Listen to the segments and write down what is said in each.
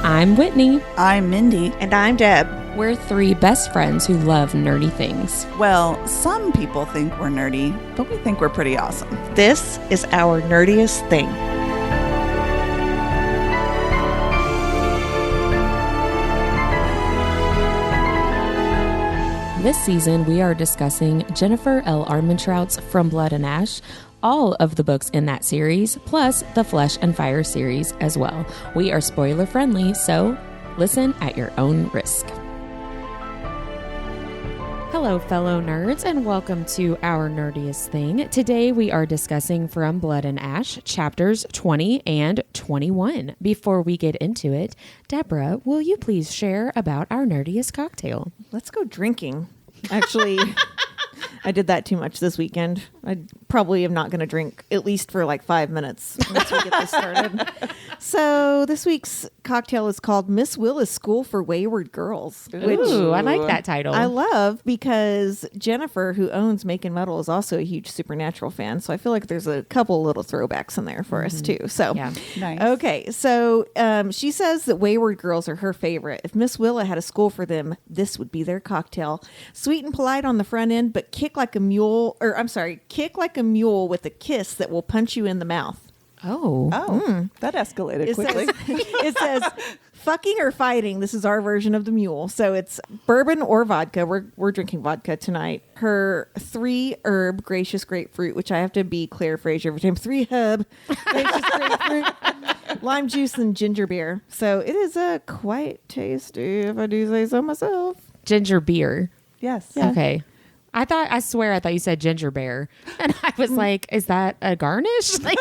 I'm Whitney. I'm Mindy. And I'm Deb. We're three best friends who love nerdy things. Well, some people think we're nerdy, but we think we're pretty awesome. This is Our Nerdiest Thing. This season, we are discussing Jennifer L. Armentrout's From Blood and Ash, all of the books in that series, plus the Flesh and Fire series as well. We are spoiler friendly, so listen at your own risk. Hello, fellow nerds, and welcome to Our Nerdiest Thing. Today, we are discussing From Blood and Ash, chapters 20 and 21. Before we get into it, Deborah, will you please share about our nerdiest cocktail? Let's go drinking. Actually, I did that too much this weekend. I probably am not going to drink at least for like 5 minutes once we get this started. So this week's cocktail is called Miss Willa's School for Wayward Girls. Which Ooh, I like that title. I love because Jennifer, who owns Make and Metal, is also a huge Supernatural fan. So I feel like there's a couple little throwbacks in there for us too. So yeah. Nice. Okay, so she says that Wayward Girls are her favorite. If Miss Willa had a school for them, this would be their cocktail. Sweet and polite on the front end, but kick like a mule with a kiss that will punch you in the mouth. That escalated quickly. It says fucking or fighting. This is our version of the mule. So it's bourbon or vodka. We're drinking vodka tonight. Her 3-herb gracious grapefruit, which I have to be Claire Fraser every time. 3-herb gracious grapefruit, lime juice, and ginger beer. So it is quite tasty, if I do say so myself. Ginger beer. Yes. Yeah. Okay. I swear I thought you said ginger bear. And I was like, is that a garnish? Like,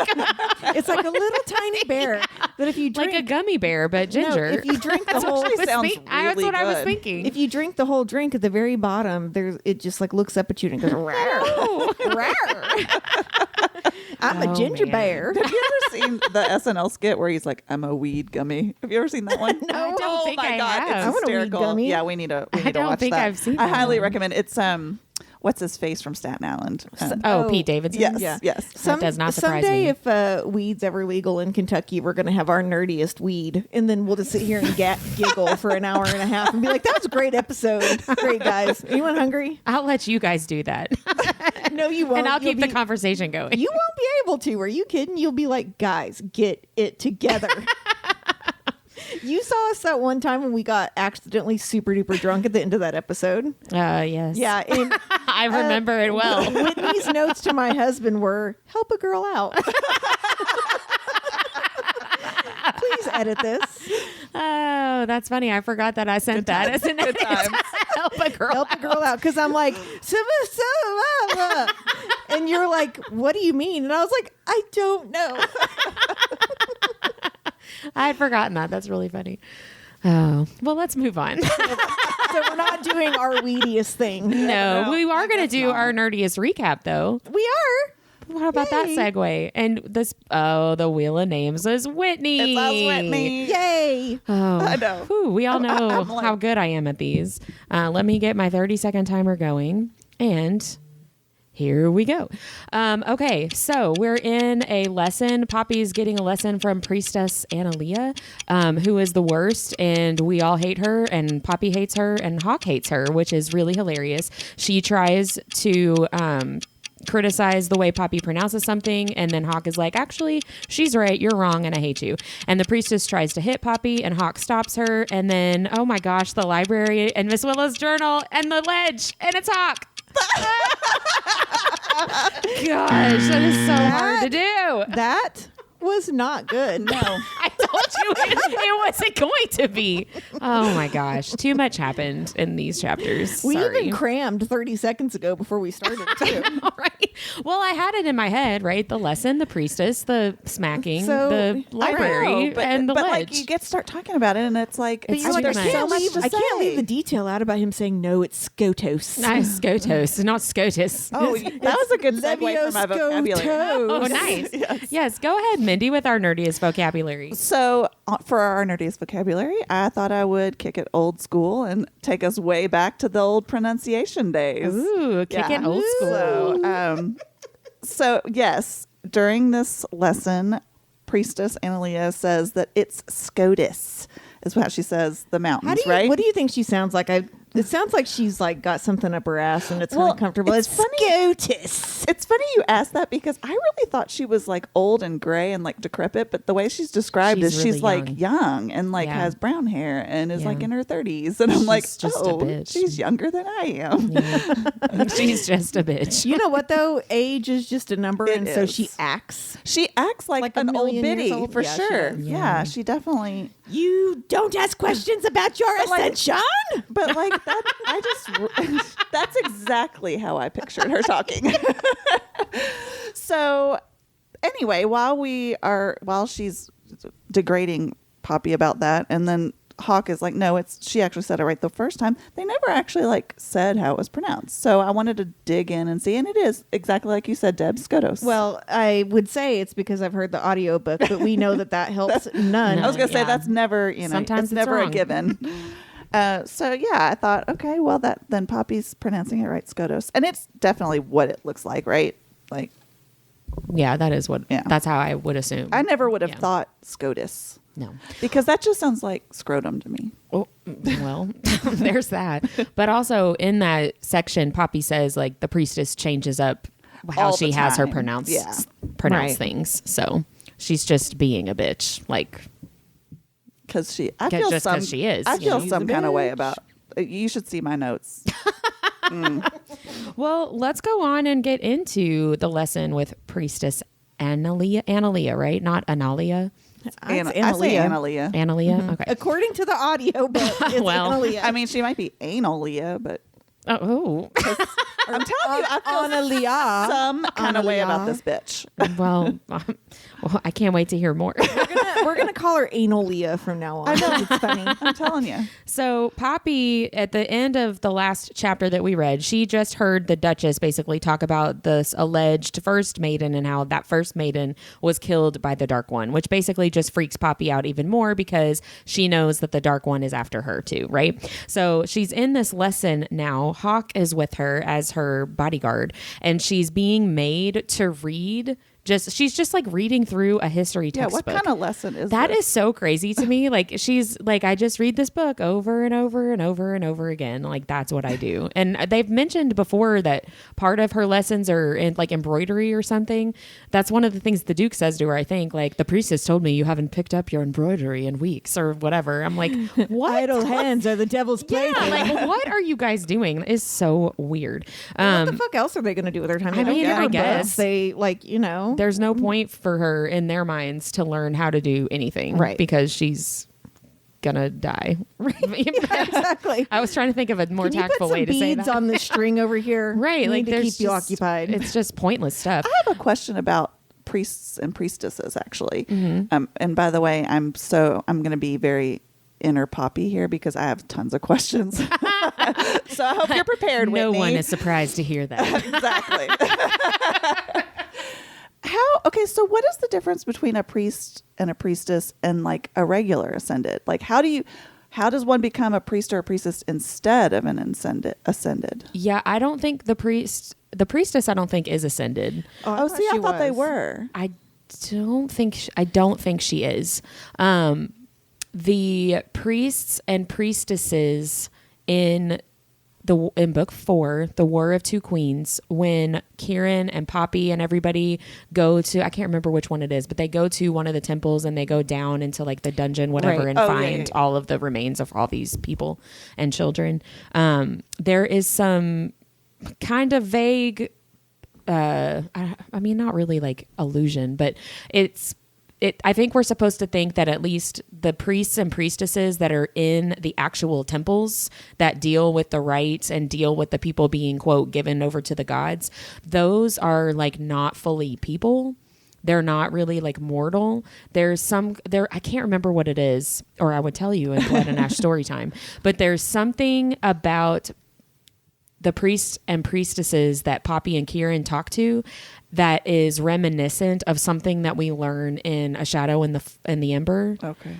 it's like a little tiny bear that if you drink. Like a gummy bear, but ginger. No, if you drink the whole. That's what I was thinking. If you drink the whole drink at the very bottom, it just like looks up at you and goes, rawr, rawr. I'm a ginger bear. Have you ever seen the SNL skit where he's like, I'm a weed gummy? Have you ever seen that one? No, I don't think I have. It's I want a weed hysterical. gummy. Yeah, we need to watch that. I don't think I've seen I that highly one. recommend. It's what's his face from Staten Island? Pete Davidson? Yes. That does not surprise someday, me. if weed's ever legal in Kentucky, we're going to have our nerdiest weed. And then we'll just sit here and giggle for an hour and a half and be like, that was a great episode. Great, guys. Anyone hungry? I'll let you guys do that. No, you won't. And I'll keep the conversation going. You won't be able to. Are you kidding? You'll be like, guys, get it together. You saw us that one time when we got accidentally super duper drunk at the end of that episode. Yes. Yeah. And, I remember it well. Whitney's notes to my husband were, help a girl out. Please edit this. Oh, that's funny. I forgot that I sent that as an Good times. help a girl out. Because I'm like, and you're like, what do you mean? And I was like, I don't know. I had forgotten that. That's really funny. Oh, well, let's move on. So we're not doing our weediest thing. No, we are going to do our nerdiest recap, though. We are. What about that segue? And this, the wheel of names is Whitney. It's us, Whitney. Yay. Oh, I know. Whew, we all know how good I am at these. Let me get my 30-second timer going. And here we go. Okay, so we're in a lesson. Poppy's getting a lesson from Priestess Analea, who is the worst, and we all hate her, and Poppy hates her, and Hawk hates her, which is really hilarious. She tries to criticize the way Poppy pronounces something, and then Hawk is like, actually, she's right, you're wrong, and I hate you. And the priestess tries to hit Poppy, and Hawk stops her, and then, oh my gosh, the library, and Miss Willa's journal, and the ledge, and it's Hawk. Gosh, that is so hard to do. That was not good. No. I told you it wasn't going to be. Oh my gosh. Too much happened in these chapters. We Sorry. even crammed 30 seconds ago before we started, too. All right. Well, I had it in my head, right? The lesson, the priestess, the smacking, the library, and the ledge. Like you start talking about it, and it's like, It's you're like, too there's so much. much to I can't say. leave the detail out about him saying, no, it's Scotos. Nice. Scotos, not SCOTUS. Oh, that was a good segue for my vocabulary. Oh, nice. Yes. Go ahead, Mindy, with our nerdiest vocabulary. So for our nerdiest vocabulary, I thought I would kick it old school and take us way back to the old pronunciation days. Ooh, kick it old school. So yes, during this lesson, Priestess Analea says that it's SCOTUS. is how she says the mountains, How do you, right? What do you think she sounds like? It sounds like she's like got something up her ass and it's Well, uncomfortable. it's It's funny. SCOTUS. It's funny you asked that because I really thought she was like old and gray and like decrepit, but the way she's described She's is she's really like young and like Yeah. has brown hair and is Yeah. like in her 30s. And I'm like, She's just a oh, bitch. she's younger than I am. Yeah. She's just a bitch. You know what though? Age is just a number, It and so is. she acts. She acts like a an old million years biddy old? for Yeah, she sure. does. Yeah, she definitely. You don't ask questions about your like- ascension. But like that, I just that's exactly how I pictured her talking. So anyway, while she's degrading Poppy about that, and then Hawk is like, no, she actually said it right the first time. They never actually like said how it was pronounced. So I wanted to dig in and see, and it is exactly like you said, Deb, SCOTUS. Well, I would say it's because I've heard the audiobook, but we know that helps none. I was gonna say Yeah. that's never, Sometimes it's it's never a wrong. given. So yeah, I thought, okay, well then Poppy's pronouncing it right, SCOTUS, and it's definitely what it looks like, right? Like Yeah, that is what. Yeah. That's how I would assume. I never would have Yeah. thought SCOTUS No. because that just sounds like scrotum to me. Oh, well, there's that. But also in that section, Poppy says like the priestess changes up how All the she has her time. pronounce Yeah. Right. things. So she's just being a bitch. Like, Because she is. I you feel know. some She's a kind of way bitch. about. You should see my notes. well, let's go on and get into the lesson with priestess Analia, right? Not Analia. It's I say Analia. Analia. Analia. Okay. According to the audio book, it's Well, Analia. I mean, she might be analia, but Oh. I'm telling you, I feel Analia. some kind of way about Analia. this bitch. well, I can't wait to hear more. We're gonna call her Analia from now on. I know it's funny. I'm telling you. So Poppy, at the end of the last chapter that we read, she just heard the Duchess basically talk about this alleged first maiden and how that first maiden was killed by the Dark One, which basically just freaks Poppy out even more because she knows that the Dark One is after her too, right? So she's in this lesson now. Hawk is with her as her bodyguard, and she's being made to read. She's just like reading through a history Yeah, textbook. what kind of lesson is That this? is so crazy to me. Like she's like, I just read this book over and over and over and over again. Like that's what I do. And they've mentioned before that part of her lessons are in like embroidery or something. That's one of the things the Duke says to her. I think like the priestess told me you haven't picked up your embroidery in weeks or whatever. I'm like, what? Idle hands are the devil's Yeah, plaything. like what are you guys doing? It's so weird. What the fuck else are they going to do with their time? They I don't mean, give her I books. guess. They like, There's no point for her in their minds to learn how to do anything, Right. Because she's gonna die. exactly. I was trying to think of a more Can you tactful put some way to say beads that. on the string over here? Right, We like need to there's keep you just- occupied. It's just pointless stuff. I have a question about priests and priestesses, actually. Mm-hmm. And by the way, I'm going to be very inner Poppy here because I have tons of questions. So I hope you're prepared. No Whitney. one is surprised to hear that. Exactly. Okay, so what is the difference between a priest and a priestess and like a regular ascended? Like how does one become a priest or a priestess instead of an ascended? Yeah, I don't think the priestess I don't think is ascended. Oh, see, I she thought they was. were. I don't think she is. The priests and priestesses in book 4, The War of Two Queens, when Kieran and Poppy and everybody go to, I can't remember which one it is, but they go to one of the temples and they go down into like the dungeon, whatever, Right. and Oh, find yeah. all of the remains of all these people and children. There is some kind of vague, I mean, not really like illusion, but I think we're supposed to think that at least the priests and priestesses that are in the actual temples that deal with the rites and deal with the people being, quote, given over to the gods, those are like not fully people. They're not really like mortal. There's I can't remember what it is, or I would tell you in Blood and Ash story time, but there's something about the priests and priestesses that Poppy and Kieran talk to that is reminiscent of something that we learn in A Shadow in the Ember. Okay.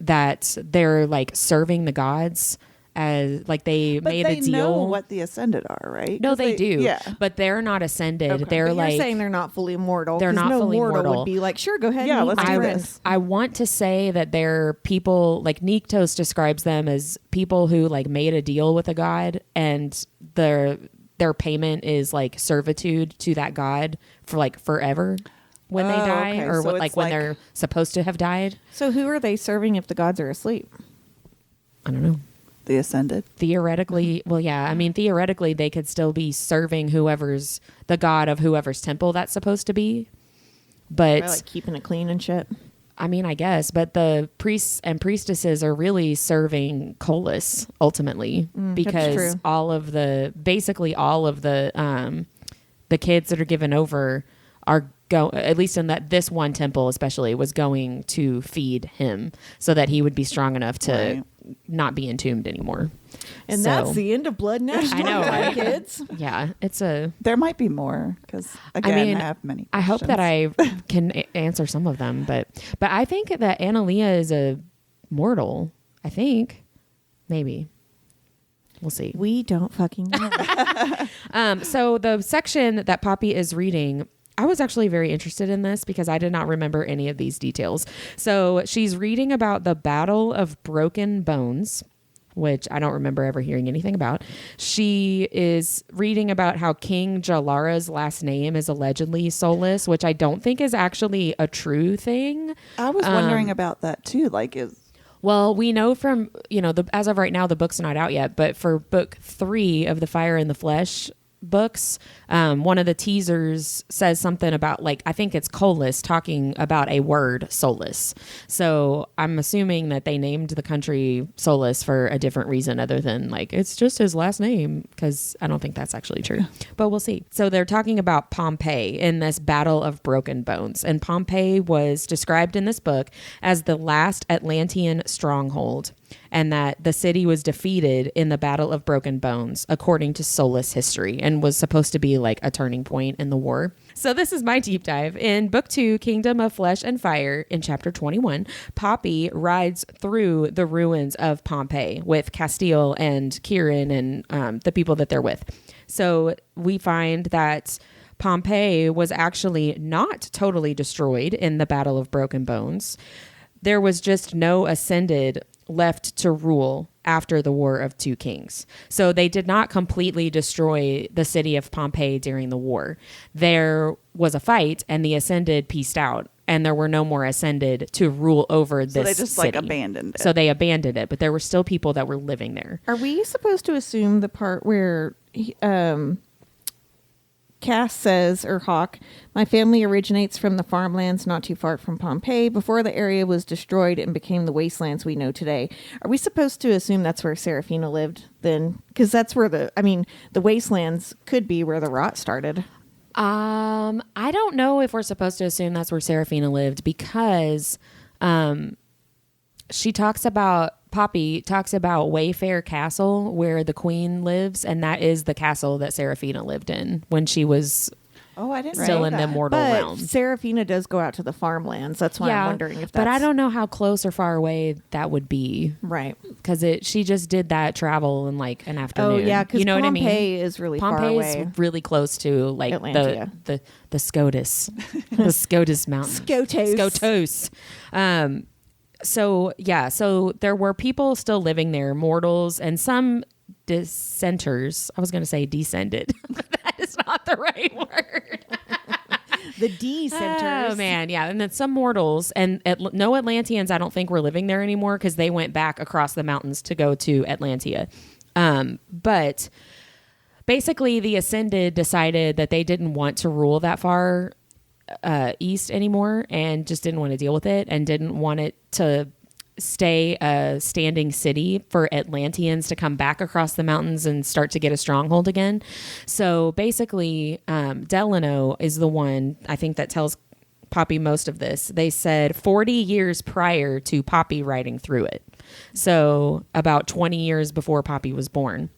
That they're like serving the gods as like they But made they a deal. know what the ascended are, right? No, 'Cause they do. Yeah. But they're not ascended. Okay. They're But like you're saying they're not fully mortal. They're 'cause not no fully mortal. would be like, sure, go ahead. Yeah, and meet let's my do friend. this. I want to say that they're people like Niktos describes them as people who like made a deal with a god, and their payment is like servitude to that god for like forever when they Oh, die, okay. or So what, it's like when like- they're supposed to have died. So who are they serving if the gods are asleep? I don't know. The ascended. Theoretically, well, yeah, I mean, theoretically, they could still be serving whoever's the god of whoever's temple that's supposed to be. But Or like keeping it clean and shit. I mean, I guess, but the priests and priestesses are really serving Colas ultimately, because true. basically all of the kids that are given over are at least in this one temple especially, was going to feed him so that he would be strong enough to Right. not be entombed anymore. And So- that's the end of Blood National. I know, right? Kids. Yeah, it's a. There might be more because again, I, mean, have many. I hope that questions. I can answer some of them, but I think that Analia is a mortal. I think maybe we'll see. We don't fucking know. So the section that Poppy is reading, I was actually very interested in this because I did not remember any of these details. So she's reading about the Battle of Broken Bones, which I don't remember ever hearing anything about. She is reading about how King Jalara's last name is allegedly soulless, which I don't think is actually a true thing. I was wondering about that too. Like, Well, we know from, as of right now, the book's not out yet, but for book 3 of the Fire in the Flesh books, one of the teasers says something about, like, I think it's Colas talking about a word, Solus. So I'm assuming that they named the country Solus for a different reason other than, like, it's just his last name, because I don't think that's actually true. But we'll see. So they're talking about Pompeii in this Battle of Broken Bones. And Pompeii was described in this book as the last Atlantean stronghold, and that the city was defeated in the Battle of Broken Bones, according to Solus history, and was supposed to be like a turning point in the war. So this is my deep dive. In Book 2, Kingdom of Flesh and Fire, in Chapter 21, Poppy rides through the ruins of Pompeii with Castile and Kieran and the people that they're with. So we find that Pompeii was actually not totally destroyed in the Battle of Broken Bones. There was just no ascended left to rule after the War of Two Kings. So they did not completely destroy the city of Pompeii during the war. There was a fight and the ascended pieced out, and there were no more ascended to rule over this so they just city. like abandoned it. So they abandoned it, but there were still people that were living there. Are we supposed to assume the part where Cass says, or Hawk, my family originates from the farmlands not too far from Pompeii before the area was destroyed and became the wastelands we know today? Are we supposed to assume that's where Serafina lived then? Because that's where the wastelands could be where the rot started. I don't know if we're supposed to assume that's where Serafina lived, because Poppy talks about Wayfair Castle, where the queen lives, and that is the castle that Serafina lived in when she was I didn't still know in the that. mortal But realm. Serafina does go out to the farmlands. That's why I'm wondering if that's... But I don't know how close or far away that would be, Right. because she just did that travel in like an afternoon. Oh, yeah, because you know Pompeii what I mean? is really far Pompeii away. is really close to like Atlantia. the SCOTUS, the SCOTUS mountain. Skotos. So there were people still living there, mortals, and some dissenters. I was going to say descended, but that is not the right word. The D centers. Oh man, yeah, and then some mortals, and no Atlanteans. I don't think were living there anymore because they went back across the mountains to go to Atlantia. But basically, the Ascended decided that they didn't want to rule that far east anymore, and just didn't want to deal with it, and didn't want it to stay a standing city for Atlanteans to come back across the mountains and start to get a stronghold again. So basically, Delano is the one, I think, that tells Poppy most of this. They said 40 years prior to Poppy riding through it. So about 20 years before Poppy was born.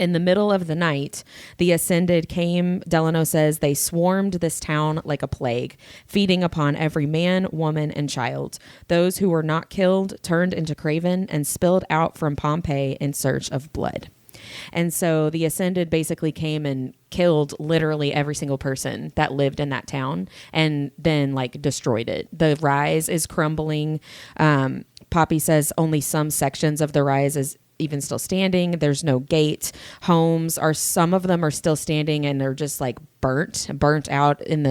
In the middle of the night, the Ascended came, Delano says, they swarmed this town like a plague, feeding upon every man, woman, and child. Those who were not killed turned into craven and spilled out from Pompeii in search of blood. And so the Ascended basically came and killed literally every single person that lived in that town and then like destroyed it. The rise is crumbling. Poppy says only some sections of the rise is even still standing. There's no gate. Homes are, some of them are still standing and they're just like burnt out on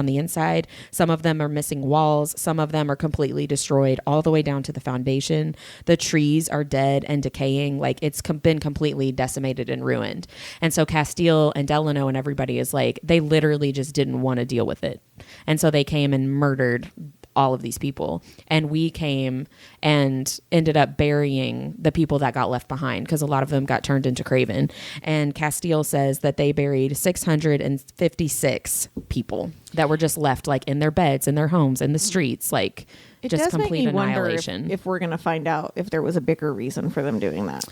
the inside. Some of them are missing walls. Some of them are completely destroyed all the way down to the foundation. The trees are dead and decaying. Like it's been completely decimated and ruined. And so Castile and Delano and everybody is like, they literally just didn't want to deal with it. And so they came and murdered all of these people, and we came and ended up burying the people that got left behind because a lot of them got turned into craven. And Castile says that they buried 656 people that were just left like in their beds, in their homes, in the streets, like It just does complete make me annihilation. wonder if we're going to find out if there was a bigger reason for them doing that.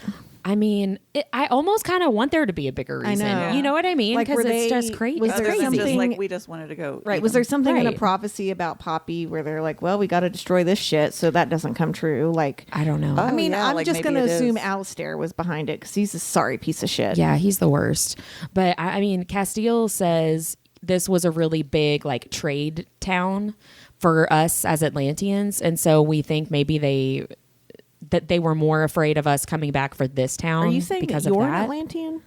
I mean, I almost kind of want there to be a bigger reason. know. You know what I mean? Like, Because were it's they- just crazy. was It's there Other than crazy. just something- like we just wanted to go. Right. eat Was there them. something in a Right. prophecy about Poppy where they're like, well, we got to destroy this shit so that doesn't come true? Like, I don't know. Oh, I mean, yeah, I'm like just maybe going to it assume is. Alistair was behind it because he's a sorry piece of shit. Yeah, he's the worst. But I mean, Castile says this was a really big like trade town for us as Atlanteans. And so we think maybe they were more afraid of us coming back for this town. Are you saying because that you're of an that. Atlantean?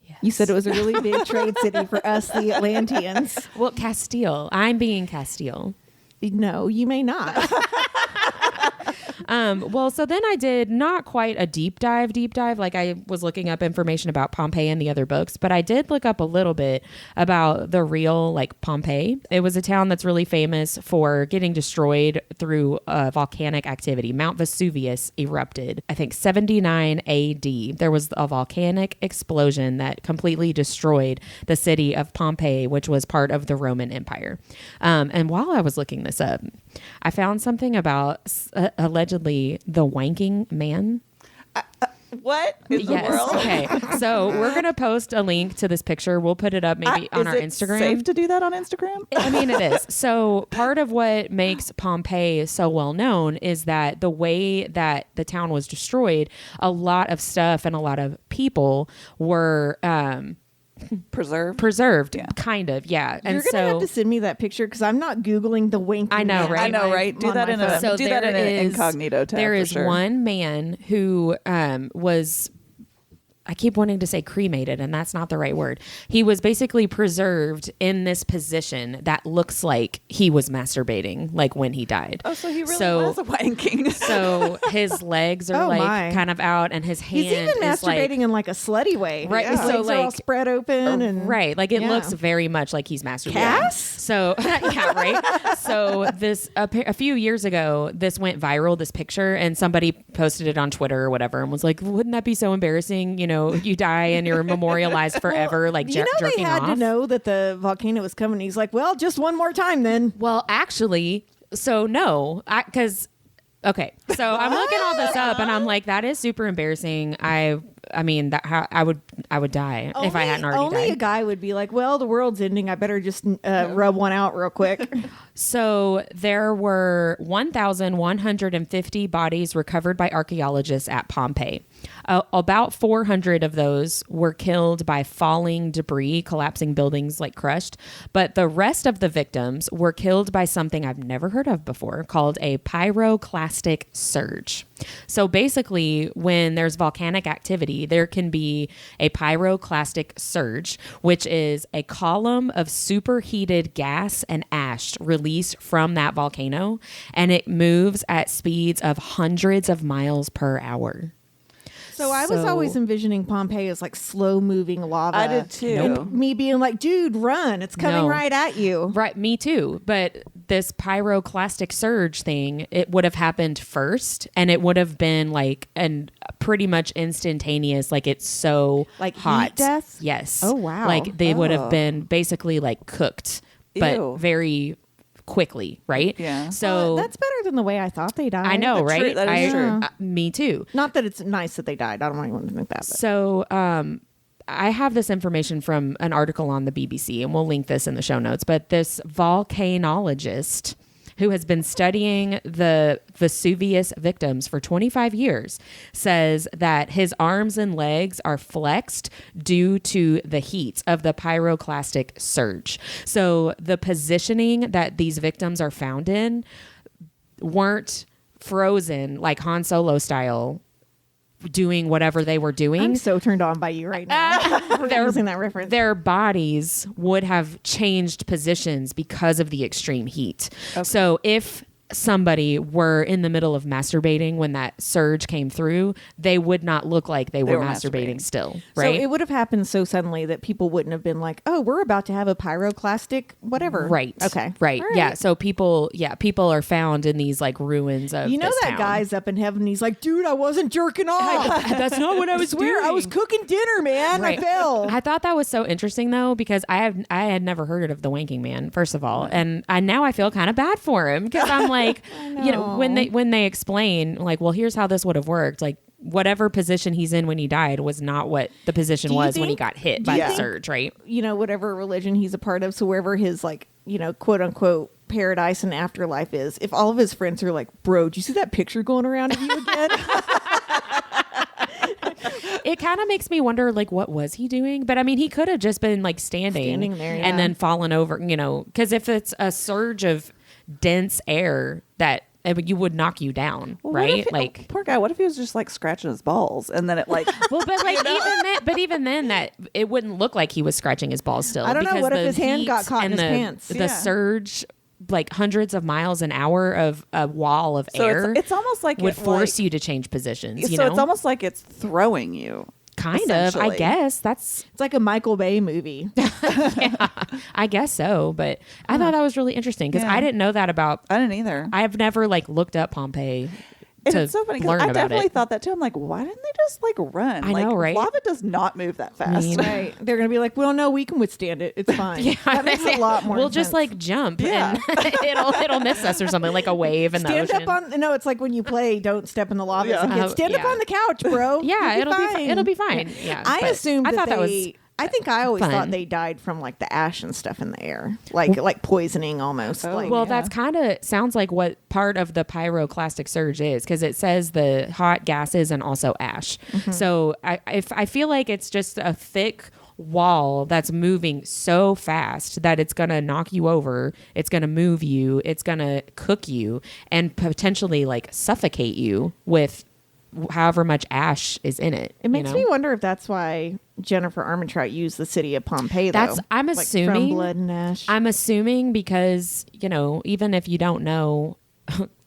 Yes. You said it was a really big trade city for us, the Atlanteans. Well, Castile. I'm being Castile. No, you may not. Well, so then I did not quite a deep dive. Like I was looking up information about Pompeii and the other books, but I did look up a little bit about the real like Pompeii. It was a town that's really famous for getting destroyed through volcanic activity. Mount Vesuvius erupted, I think 79 AD. There was a volcanic explosion that completely destroyed the city of Pompeii, which was part of the Roman Empire. And while I was looking this up, I found something about allegedly the Wanking Man. What in the world? Okay. So we're going to post a link to this picture. We'll put it up maybe on Is our it Instagram. Safe to do that on Instagram? I mean, it is. So part of what makes Pompeii so well known is that the way that the town was destroyed, a lot of stuff and a lot of people were preserved, Yeah. kind of. Yeah. And You're going to so have to send me that picture because I'm not Googling the Wanking I know, Man. right? I know, right? Do on that my in phone. a So do that in there an is- incognito tab. there for is sure. one man who was, I keep wanting to say cremated, and that's not the right word. He was basically preserved in this position that looks like he was masturbating, like when he died. Oh, so he really was a wanking. So his legs are Oh, like my. kind of out, and his hand He's even is masturbating like in like a slutty way. Right, His so, legs are all like- spread open and right, like it Yeah. looks very much like he's masturbating. Cass? So yeah, right. So this a few years ago, this went viral. This picture, and somebody posted it on Twitter or whatever, and was like, "Wouldn't that be so embarrassing? You know, you die and you're memorialized forever, like you know they jerking had off." to know that the volcano was coming. He's like, well, just one more time then. Well, actually, so no, because okay, so I'm looking all this up, and I'm like, that is super embarrassing. I mean, that how I would die if I hadn't already Only died. a guy would be like, well, the world's ending. I better just rub one out real quick. So there were 1,150 bodies recovered by archaeologists at Pompeii. About 400 of those were killed by falling debris, collapsing buildings like crushed. But the rest of the victims were killed by something I've never heard of before called a pyroclastic surge. So basically, when there's volcanic activity, there can be a pyroclastic surge, which is a column of superheated gas and ash released from that volcano, and it moves at speeds of hundreds of miles per hour. So I was always envisioning Pompeii as like slow moving lava. I did too. And me being like, dude, run. It's coming No. right at you. Right, me too. But this pyroclastic surge thing, it would have happened first, and it would have been like and pretty much instantaneous. Like it's so Like hot. heat death? Yes. Oh, wow. Like they would Oh. have been basically like cooked, but Ew. very quickly, right? Yeah. So that's better than the way I thought they died. I know, That's right? true. That is true. Me too. Not that it's nice that they died. I don't want anyone to think that. But. So I have this information from an article on the BBC, and we'll link this in the show notes. But this volcanologist who has been studying the Vesuvius victims for 25 years says that his arms and legs are flexed due to the heat of the pyroclastic surge. So the positioning that these victims are found in weren't frozen like Han Solo style, doing whatever they were doing. I'm so turned on by you right now. We're using that reference. Their bodies would have changed positions because of the extreme heat. Okay. So if somebody were in the middle of masturbating when that surge came through, they would not look like they were masturbating still, right? So it would have happened so suddenly that people wouldn't have been like, oh, we're about to have a pyroclastic whatever. Right. Okay. Right. Yeah. So people are found in these like ruins of this that town. guy's up in heaven. He's like, dude, I wasn't jerking off. That's not what I was doing. I was cooking dinner, man. Right. I fell. I thought that was so interesting though, because I had never heard of the Wanking Man, first of all, and now I feel kind of bad for him because I'm like, when they explain like, well, here's how this would have worked, like whatever position he's in when he died was not what the position was when he got hit by the surge, right? Whatever religion he's a part of, so wherever his like, quote unquote paradise and afterlife is, if all of his friends are like, bro, do you see that picture going around of you again? It kind of makes me wonder, like, what was he doing? But I mean, he could have just been like standing there, and then fallen over, because if it's a surge of dense air that you would knock you down, right? Like, poor guy. What if he was just like scratching his balls and then it like? Well, but like even then, that it wouldn't look like he was scratching his balls still. I don't know. Because What if the his hand heat got caught in and his pants? The surge, like hundreds of miles an hour of a wall of air. It's almost like would force you to to change positions. You know? It's almost like it's throwing you. Kind of, I guess it's like a Michael Bay movie. Yeah, I guess so. But I thought that was really interesting because I didn't know that about. I didn't either. I've never like looked up Pompeii. And it's so funny because I definitely thought that too. I'm like, why didn't they just like run? I know, right? Lava does not move that fast. Right. They're going to be like, well, no, we can withstand it. It's fine. Yeah, that makes a lot more We'll sense. just like jump and it'll miss us or something, like a wave in the ocean. Stand up on, no, it's like when you play Don't Step in the Lava. Yeah. Stand up on the couch, bro. Yeah, it'll be fine. Yeah. I assumed I thought that was I think I always fun. thought they died from like the ash and stuff in the air, like poisoning almost. That's kind of sounds like what part of the pyroclastic surge is, because it says the hot gases and also ash. Mm-hmm. So I feel like it's just a thick wall that's moving so fast that it's going to knock you over, it's going to move you, it's going to cook you, and potentially like suffocate you with however much ash is in it. It makes me wonder if that's why Jennifer Armentrout used the city of Pompeii. I'm assuming, like from blood and ash. I'm assuming because even if you don't know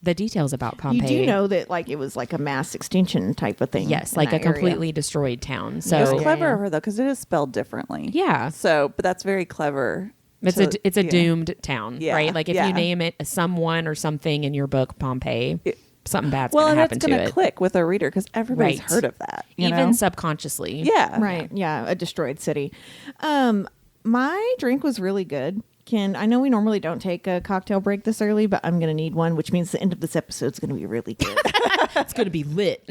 the details about Pompeii, you do know that like it was like a mass extinction type of thing. Yes, like a completely destroyed town. So it's clever of her though, because it is spelled differently. Yeah. So, but that's very clever. It's a doomed town, right? Like if you yeah. name it someone or something in your book, Pompeii. Something bad's going to happen to it. Well, and it's going to click with a reader because everybody's heard of that. Even subconsciously. Yeah. Right. Yeah. A destroyed city. My drink was really good. I know we normally don't take a cocktail break this early, but I'm going to need one, which means the end of this episode is going to be really good. It's going to be lit.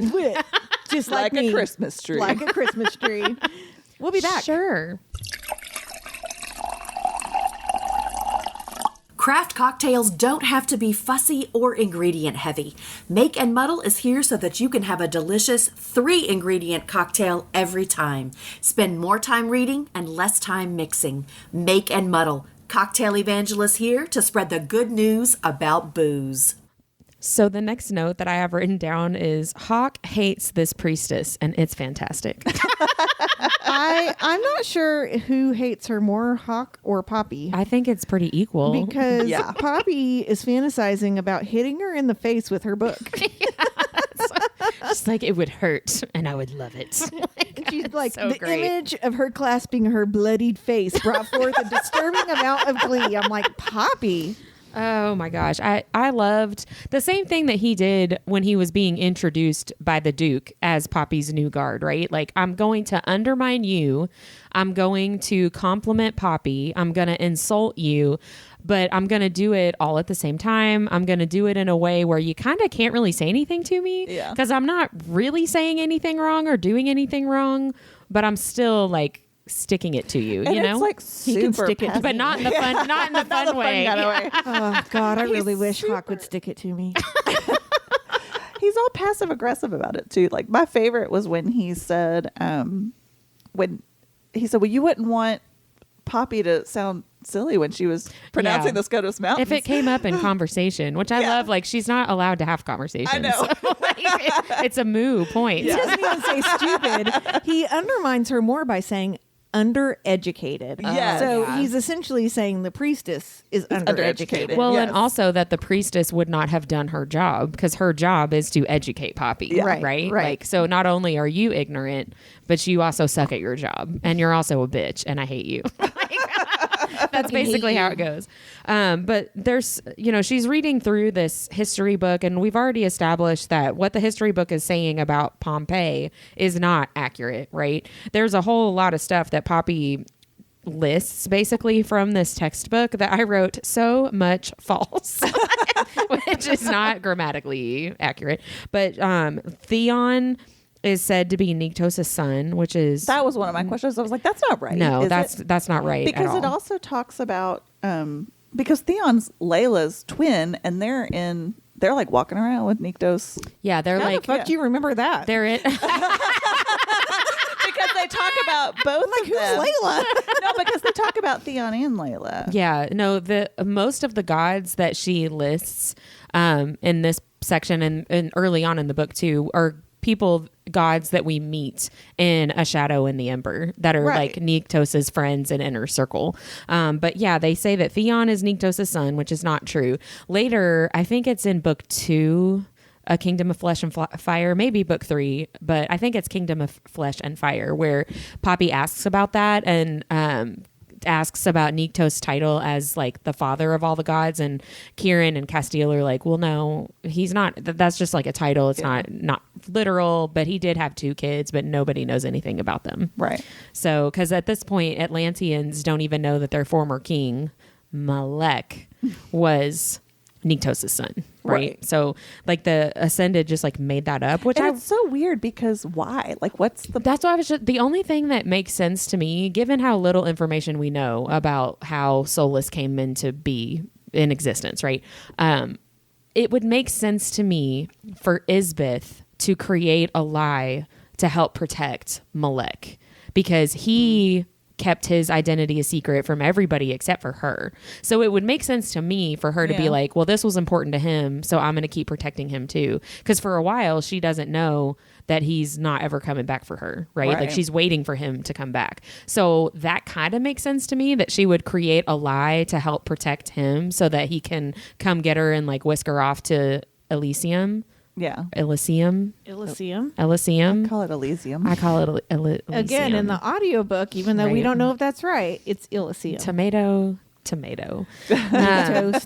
Just like a Christmas tree. Like a Christmas tree. We'll be back. Sure. Craft cocktails don't have to be fussy or ingredient heavy. Make and Muddle is here so that you can have a delicious 3-ingredient cocktail every time. Spend more time reading and less time mixing. Make and Muddle. Cocktail evangelists here to spread the good news about booze. So the next note that I have written down is Hawk hates this priestess, and it's fantastic. I'm not sure who hates her more, Hawk or Poppy. I think it's pretty equal. Because Poppy is fantasizing about hitting her in the face with her book. It's like it would hurt, and I would love it. She's like, so the great. image of her clasping her bloodied face brought forth a disturbing amount of glee. I'm like, Poppy. Oh my gosh. I loved the same thing that he did when he was being introduced by the Duke as Poppy's new guard, right? Like, I'm going to undermine you. I'm going to compliment Poppy. I'm going to insult you. but I'm going to do it all at the same time. I'm going to do it in a way where you kind of can't really say anything to me because I'm not really saying anything wrong or doing anything wrong, but I'm still like sticking it to you, and you know? it's like super stick it to But not in the fun, not in the fun way. kind of way. Oh God, I really wish Hawk would stick it to me. He's all passive aggressive about it too. Like my favorite was when he said, well, you wouldn't want Poppy to sound silly when she was pronouncing the Scotus Mountains. If it came up in conversation, which I love, like she's not allowed to have conversations. I know. So, like, it's a moo point. He doesn't even say stupid. He undermines her more by saying undereducated. Yes. So Yeah. he's essentially saying the priestess is undereducated. undereducated. Well, Yes. and also that the priestess would not have done her job because her job is to educate Poppy, Yeah. right? Right. Like, so not only are you ignorant, but you also suck at your job, and you're also a bitch, and I hate you. That's basically how it goes. But there's, she's reading through this history book, and we've already established that what the history book is saying about Pompeii is not accurate, right? There's a whole lot of stuff that Poppy lists basically from this textbook that I wrote so much false, which is not grammatically accurate. But Theon is said to be Nyctos' son, which is that was one of my questions. I was like, that's not right. no, is that's not right because at all. it also talks about because Theon's Layla's twin, and they're like walking around with Nyctos. Yeah, they're How like the fuck do you remember that? they're in. Because they talk about both of Who's them. Layla? No, because they talk about Theon and Layla. Yeah, no, the most of the gods that she lists in this section and early on in the book too are gods that we meet in A Shadow in the Ember that are Right. like Nyctos' friends and inner circle. But yeah, they say that Theon is Nyctos' son, which is not true. Later, I think it's in book 2, A Kingdom of Flesh and Fire, maybe book 3, but I think it's Kingdom of Flesh and Fire, where Poppy asks about that and asks about Nyctos' title as like the father of all the gods, and Kieran and Castile are like, well, no, he's not. That's just like a title. It's not literal, but he did have 2 kids, but nobody knows anything about them. Right. So, because at this point, Atlanteans don't even know that their former king, Malek, was Nyctos' son, right? So, like the Ascended just like made that up, which And it's so weird because why? Like, what's the that's why I was the only thing that makes sense to me, given how little information we know about how Solus came into be in existence, right? It would make sense to me for Isbeth to create a lie to help protect Malek, because he kept his identity a secret from everybody except for her. So it would make sense to me for her to be like, well, this was important to him, so I'm going to keep protecting him too. Because for a while, she doesn't know that he's not ever coming back for her, right? Like she's waiting for him to come back. So that kind of makes sense to me, that she would create a lie to help protect him so that he can come get her and like whisk her off to Elysium. Elysium. I call it Elysium. I call it Elysium. Again, in the audiobook, even though we Right. don't know if that's right, it's Elysium. Tomato. Nyctos,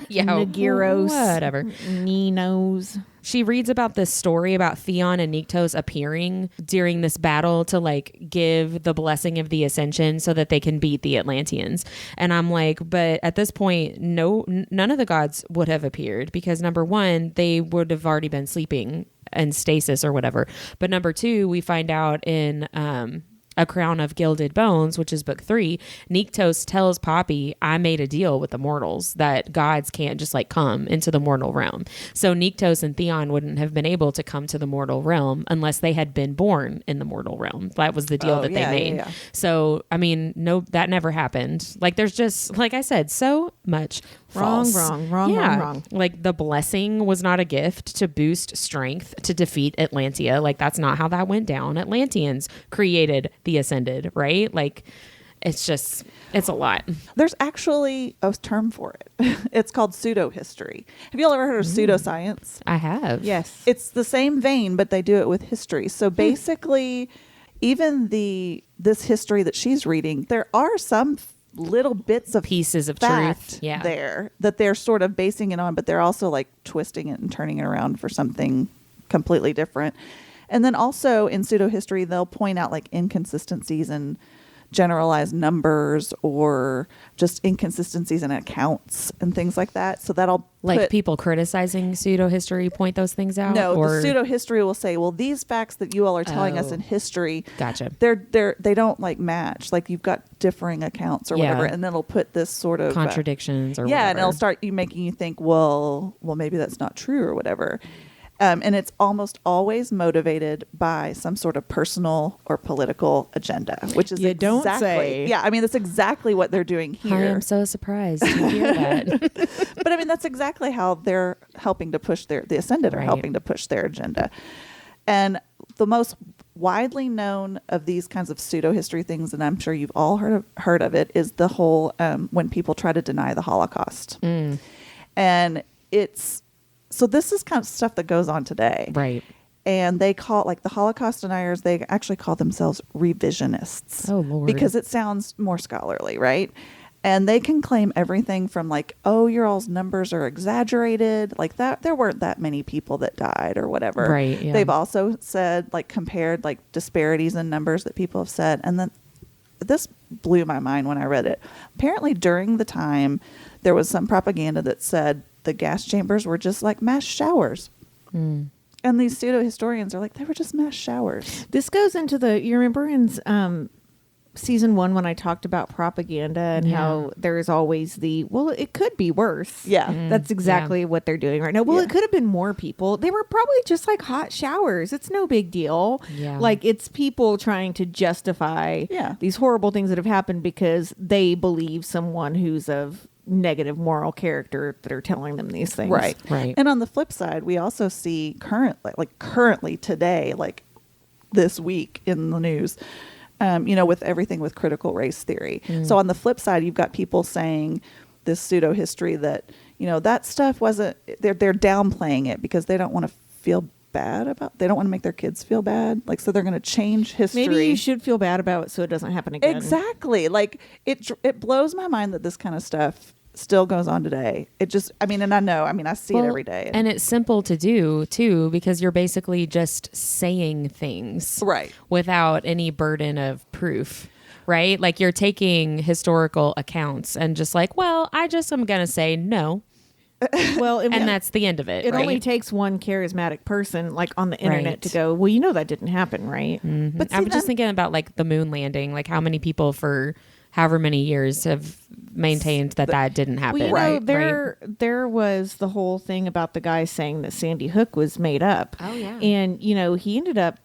Nagiros, whatever. Ninos. She reads about this story about Theon and Nyctos appearing during this battle to like give the blessing of the ascension so that they can beat the Atlanteans. And I'm like, but at this point, none of the gods would have appeared, because number one, they would have already been sleeping in stasis or whatever. But number 2, we find out in A Crown of Gilded Bones, which is book 3, Nyctos tells Poppy, I made a deal with the mortals that gods can't just like come into the mortal realm. So Nyctos and Theon wouldn't have been able to come to the mortal realm unless they had been born in the mortal realm. That was the deal that they made. Yeah. So, I mean, no, that never happened. Like, there's just, like I said, so much false. Wrong. Like, the blessing was not a gift to boost strength to defeat Atlantia. Like, that's not how that went down. Atlanteans created the Ascended, right? Like, it's a lot. There's actually a term for it. It's called pseudohistory. Have you all ever heard of pseudoscience? I have. Yes. It's the same vein, but they do it with history. So basically, even this history that she's reading, there are some little bits of Pieces of fact truth. Yeah. there that they're sort of basing it on, but they're also like twisting it and turning it around for something completely different. And then also in pseudohistory, they'll point out like inconsistencies and generalized numbers or just inconsistencies in accounts and things like that. So that'll Like people criticizing pseudo history point those things out? No, or? the pseudo history will say, well, these facts that you all are telling us in history, Gotcha. They don't like match. Like you've got differing accounts or whatever, and then it'll put this sort of contradictions or yeah, whatever. and it'll start making you think, well, maybe that's not true or whatever. And it's almost always motivated by some sort of personal or political agenda, which is You don't say. Yeah, I mean, that's exactly what they're doing here. I am so surprised to hear that. But I mean, that's exactly how they're helping to push the Ascended are Right. helping to push their agenda. And the most widely known of these kinds of pseudo history things, and I'm sure you've all heard of it, is the whole when people try to deny the Holocaust. And so this is kind of stuff that goes on today. Right. And they call, like the Holocaust deniers, they actually call themselves revisionists. Oh, Lord. Because it sounds more scholarly, right? And they can claim everything from like, oh, your all's numbers are exaggerated, like that there weren't that many people that died or whatever. Right, yeah. They've also said, like, compared like disparities in numbers that people have said. And then this blew my mind when I read it. Apparently during the time, there was some propaganda that said the gas chambers were just like mass showers. And these pseudo historians are like, they were just mass showers. This goes into you remember in season 1 when I talked about propaganda and how there's always it could be worse. Yeah. That's exactly what they're doing right now. Well, Yeah. it could have been more people. They were probably just like hot showers. It's no big deal. Yeah. Like it's people trying to justify these horrible things that have happened because they believe someone who's of negative moral character that are telling them these things. Right. Right. And on the flip side, we also see currently today, like this week in the news, with everything with critical race theory. So on the flip side, you've got people saying this pseudo history that, that stuff wasn't, they're downplaying it because they don't want to feel bad they don't want to make their kids feel bad. Like, so they're going to change history. Maybe you should feel bad about it so it doesn't happen again. Exactly. Like it blows my mind that this kind of stuff still goes on today. It just, I see it every day. And it's simple to do too, because you're basically just saying things Right. without any burden of proof. Right? Like you're taking historical accounts and just like, well, I just am going to say no. Well, And that's the end of it. it right? only takes one charismatic person like on the internet Right. to go, well, that didn't happen, right? But I was just thinking about like the moon landing, like how many people for however many years have maintained that didn't happen. Well, there was the whole thing about the guy saying that Sandy Hook was made up. Oh, yeah. And he ended up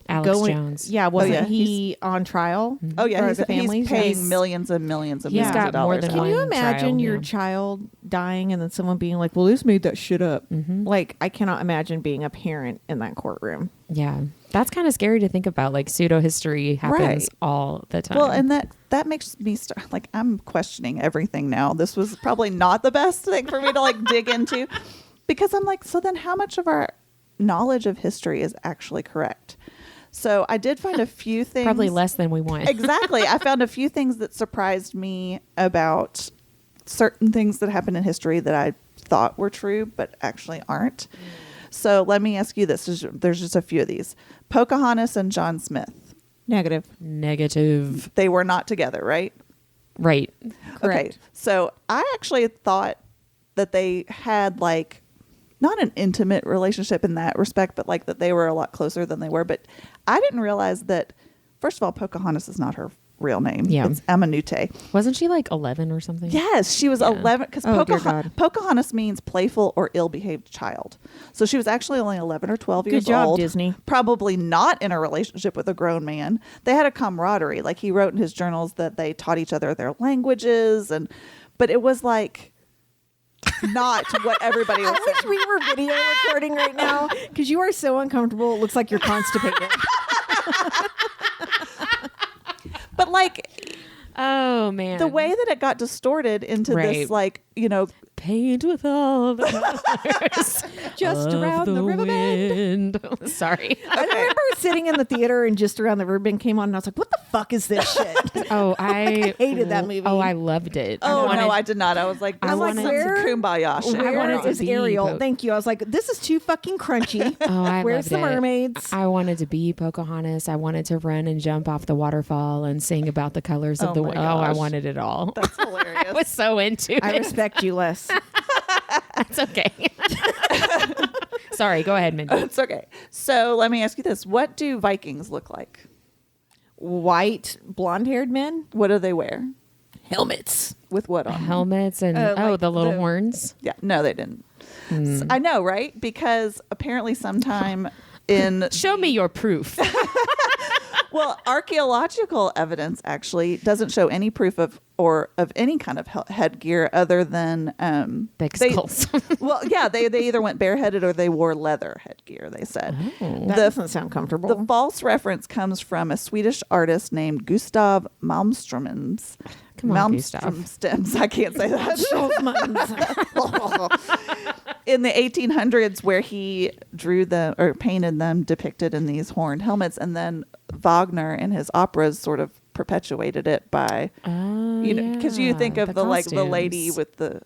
Alex Jones. Yeah, wasn't yeah. he on trial? Oh yeah, for he's the families? paying millions and millions of He's millions got of dollars. more than now. Can you one imagine trial, your yeah. child dying and then someone being like, well, this made that shit up? Like, I cannot imagine being a parent in that courtroom. Yeah. That's kind of scary to think about. Like pseudo history happens Right. all the time. Well, and that makes me start, like, I'm questioning everything now. This was probably not the best thing for me to like dig into, because I'm like, so then how much of our knowledge of history is actually correct? So I did find a few things. probably less than we want. Exactly. I found a few things that surprised me about certain things that happened in history that I thought were true, but actually aren't. So let me ask you this. There's just a few of these. Pocahontas and John Smith. Negative. Negative. They were not together, right? Right. Correct. Okay. So I actually thought that they had like not an intimate relationship in that respect, but like that they were a lot closer than they were. But I didn't realize that, first of all, Pocahontas is not her real name. Yeah. It's Amanute. Wasn't she like 11 or something? Yes, she was 11 because Oh, dear God. Pocahontas means playful or ill-behaved child. So she was actually only 11 or 12 years Good job, old. Disney. Probably not in a relationship with a grown man. They had a camaraderie. Like he wrote in his journals that they taught each other their languages, but it was like not what everybody was I wish saying. we were video recording right now because you are so uncomfortable. It looks like you're constipated. But like Oh, man. the way that it got distorted into Right. this, like, paint with all the colors Just of around the riverbend. wind. Sorry. I remember sitting in the theater and just around the ribbon came on and I was like, what the fuck is this shit? Oh, I hated that movie. Oh, I loved it. Oh, no, I did not. I was like, this I is wanted- some kumbaya shit. Where wanted to is be Ariel? Po- Thank you. I was like, this is too fucking crunchy. Oh, I Where's loved the it. mermaids? I wanted to be Pocahontas. I wanted to run and jump off the waterfall and sing about the colors of Oh the. my I gosh. wanted it all. That's hilarious. I was so into I it. respect you less. That's okay. Sorry, go ahead, Mindy. It's okay. So let me ask you this. What do Vikings look like? White, blonde-haired men? What do they wear? Helmets. With what on? Helmets and like the little the- horns. Yeah. No, they didn't. I know, right? Because apparently sometime in... Show me your proof. Well, archaeological evidence actually doesn't show any proof of any kind of headgear other than Big they- skulls. Well, yeah, they either went bareheaded or they wore leather headgear. They said That doesn't sound comfortable. the false reference comes from a Swedish artist named Gustav Malmström's. Come on, Gustav. Stems. I can't say that. In the 1800s, where he drew them or painted them depicted in these horned helmets, and then Wagner in his operas sort of perpetuated it by, because you think of the lady costumes. with the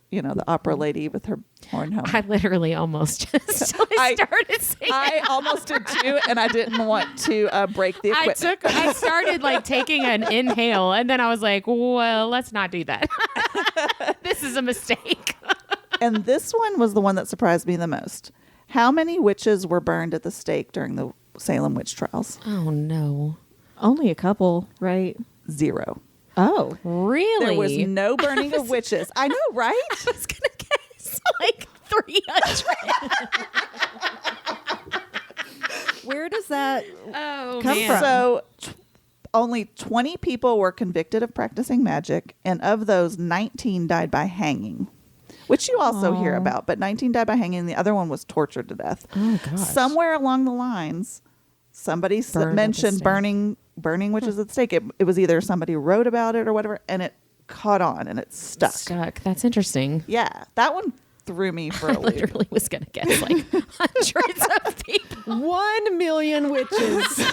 opera lady with her horned helmet. I literally almost just started saying. I almost did too, and I didn't want to break the equipment. I started like taking an inhale, and then I was like, well, let's not do that. This is a mistake. And this one was the one that surprised me the most. How many witches were burned at the stake during the Salem witch trials? Oh no. Only a couple, right? 0. Oh. Really? There was no burning of witches. I know, right? I was gonna guess like 300. Where does that Oh come man. from? So only 20 people were convicted of practicing magic, and of those, 19 died by hanging, which you also hear about. But 19 died by hanging, and the other one was tortured to death. Oh gosh. Somewhere along the lines, somebody Burned at the mentioned stake. burning witches at the stake. It was either somebody wrote about it or whatever, and it caught on and it stuck. That's interesting. Yeah, that one threw me for a I loop. literally was gonna guess like hundreds of people. 1 million witches.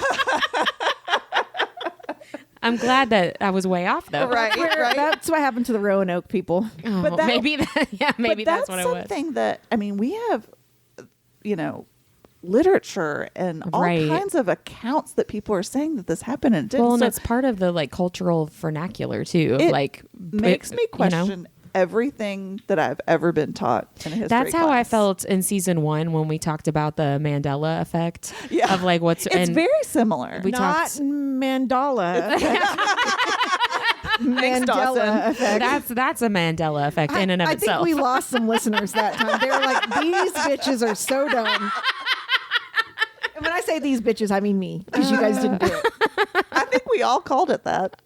I'm glad that I was way off though. Right, right. That's what happened to the Roanoke people. Oh, But that- maybe But that's what it was. something that, I mean, we have, literature and all Right. kinds of accounts that people are saying that this happened and it didn't. Well, and So it's part of the like cultural vernacular too. Of, It like makes me question everything that I've ever been taught in a history That's how I class. felt in season 1 when we talked about the Mandela effect. Yeah. Of like what's It's very similar. we Not talked. Mandala. Thanks, Dawson. Mandela effect. That's a Mandela effect in and of I itself. think we lost some listeners that time. They were like, these bitches are so dumb. And when I say these bitches, I mean me, because you guys didn't do it. I think we all called it that.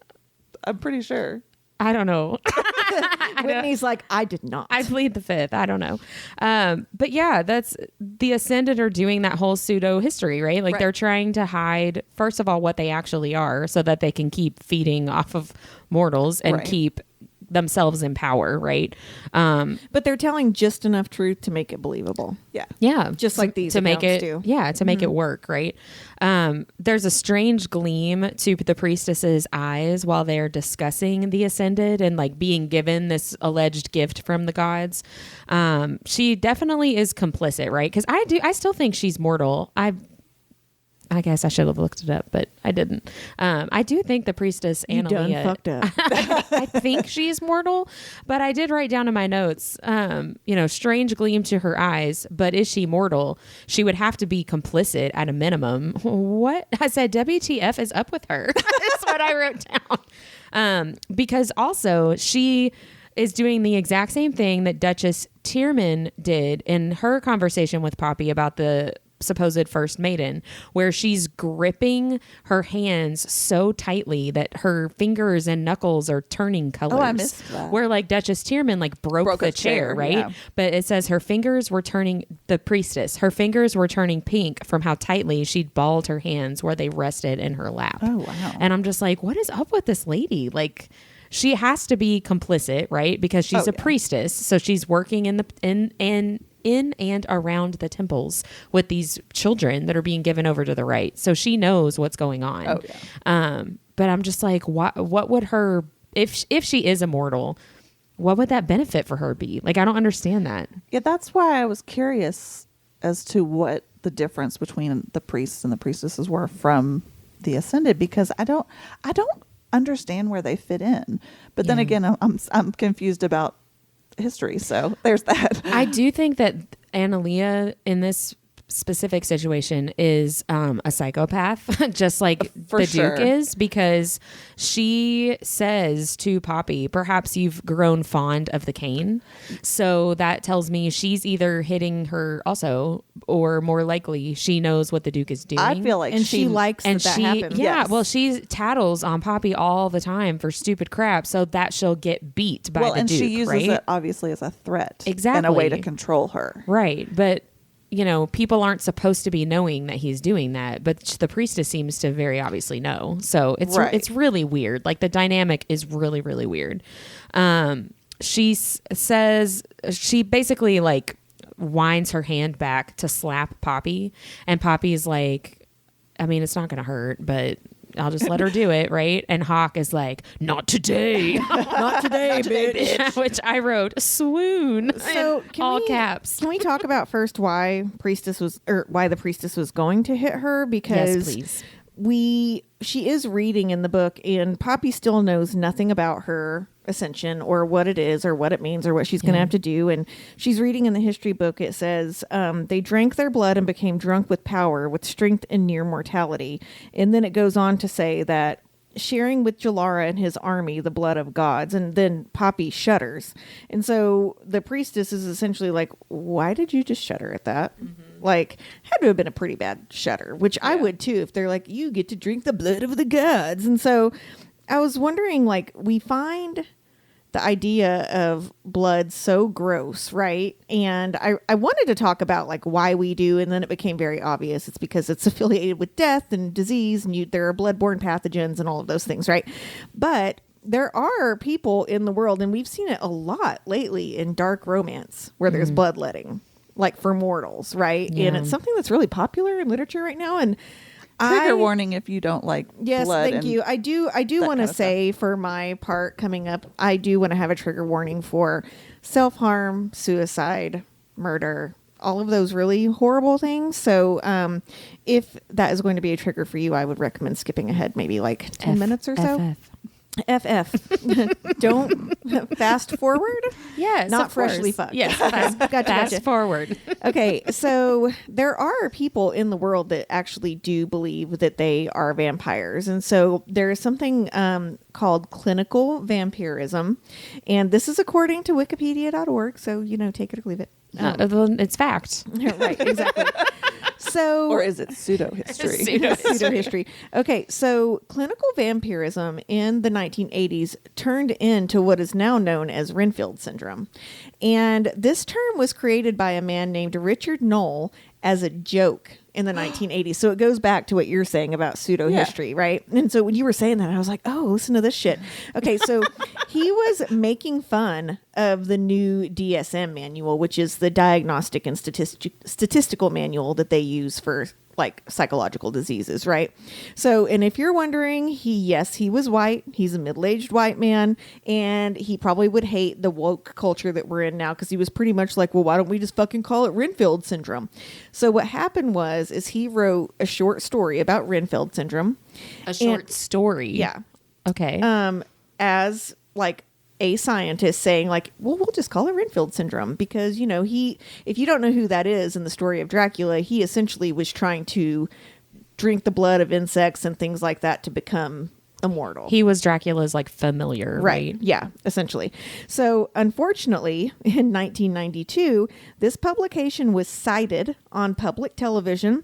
I'm pretty sure. I don't know. Whitney's like, I did not. I plead the fifth. I don't know. But yeah, that's the Ascended are doing that whole pseudo history, right? Like Right. they're trying to hide, first of all, what they actually are so that they can keep feeding off of mortals and Right. keep themselves in power, right? But they're telling just enough truth to make it believable. Yeah. Yeah. Just like these to make accounts it do. Yeah, to make it work, right? There's a strange gleam to the priestess's eyes while they're discussing the Ascended and like being given this alleged gift from the gods. She definitely is complicit, right? Because I still think she's mortal. I guess I should have looked it up, but I didn't. I do think the priestess You done Analia, fucked up. I think she's mortal, but I did write down in my notes, strange gleam to her eyes, but is she mortal? She would have to be complicit at a minimum. What? I said, WTF is up with her? That's what I wrote down. Because also she is doing the exact same thing that Duchess Tierman did in her conversation with Poppy about the supposed first maiden, where she's gripping her hands so tightly that her fingers and knuckles are turning colors. Oh, I missed that. Where like Duchess Tierman like broke the a chair, chair, right? yeah. But it says her fingers were turning, the priestess, her fingers were turning pink from how tightly she'd balled her hands where they rested in her lap. Oh, wow. And I'm just like, what is up with this lady? Like, she has to be complicit, right? Because she's Oh, a yeah. priestess, so she's working in in and around the temples with these children that are being given over to the right. So she knows what's going on. Oh, yeah. But I'm just like, what would her, if she is immortal, what would that benefit for her be? Like, I don't understand that. Yeah, that's why I was curious as to what the difference between the priests and the priestesses were from the Ascended, because I don't understand where they fit in. But then again, I'm confused about history, so there's that. I do think that Analia in this specific situation is a psychopath, just like For the sure. Duke is, because she says to Poppy, perhaps you've grown fond of the cane. So that tells me she's either hitting her also, or more likely she knows what the Duke is doing. I feel like And she likes and that she, happens. yeah, Yes. well, she tattles on Poppy all the time for stupid crap, so that she'll get beat by well, the and Duke, she uses right? it obviously as a threat, and a way to Exactly. control her. Right, but you know, people aren't supposed to be knowing that he's doing that, but the priestess seems to very obviously know. So Right. it's really weird. Like the dynamic is really, really weird. She says she basically like winds her hand back to slap Poppy, and Poppy's like, I mean, it's not going to hurt, but I'll just let her do it, right? And Hawk is like, not today. Not today, bitch. Which I wrote, swoon, So in all caps. Can we talk about first why the priestess was going to hit her? Because Yes, please. she is reading in the book, and Poppy still knows nothing about her ascension or what it is or what it means or what she's going to have to do. And she's reading in the history book. It says they drank their blood and became drunk with power, with strength and near mortality. And then it goes on to say that sharing with Jalara and his army the blood of gods. And then Poppy shudders. And so the priestess is essentially like, why did you just shudder at that? Like, had to have been a pretty bad shudder, which I would too, if they're like, you get to drink the blood of the gods. And so I was wondering, like, we find the idea of blood so gross, right? And I wanted to talk about like why we do, and then it became very obvious. It's because it's affiliated with death and disease, and there are bloodborne pathogens and all of those things, right? But there are people in the world, and we've seen it a lot lately in dark romance, where there's bloodletting, like for mortals, right? Yeah. And it's something that's really popular in literature right now. And Trigger warning if you don't like Yes, blood. thank you. I do that want kind to of say for my part coming up, I do want to have a trigger warning for self-harm, suicide, murder, all of those really horrible things. So if that is going to be a trigger for you, I would recommend skipping ahead maybe like 10 minutes or so. FF. Don't fast forward. Yes, Not of course. freshly fucked. Yes, fast, Gotcha. fast forward. Okay, so there are people in the world that actually do believe that they are vampires. And so there is something called clinical vampirism. And this is according to wikipedia.org. So, you know, take it or leave it. It's fact. Right, exactly. So, Or is it pseudohistory? pseudohistory. Okay, so clinical vampirism in the 1980s turned into what is now known as Reinfeld syndrome. And this term was created by a man named Richard Knoll as a joke in the 1980s. So it goes back to what you're saying about pseudohistory, right? And so when you were saying that, I was like, oh, listen to this shit. Okay, so he was making fun of the new DSM manual, which is the diagnostic and statistical manual that they use for like psychological diseases, right? So, and if you're wondering, he was white. He's a middle-aged white man, and he probably would hate the woke culture that we're in now, because he was pretty much like, well, why don't we just fucking call it Reinfeld syndrome? So what happened is he wrote a short story about Reinfeld syndrome. A short story. Yeah. Okay. As like a scientist saying like, well, we'll just call it Reinfeld syndrome because, you know, if you don't know who that is in the story of Dracula, he essentially was trying to drink the blood of insects and things like that to become immortal. He was Dracula's like familiar, right? Yeah, essentially. So unfortunately, in 1992, this publication was cited on public television,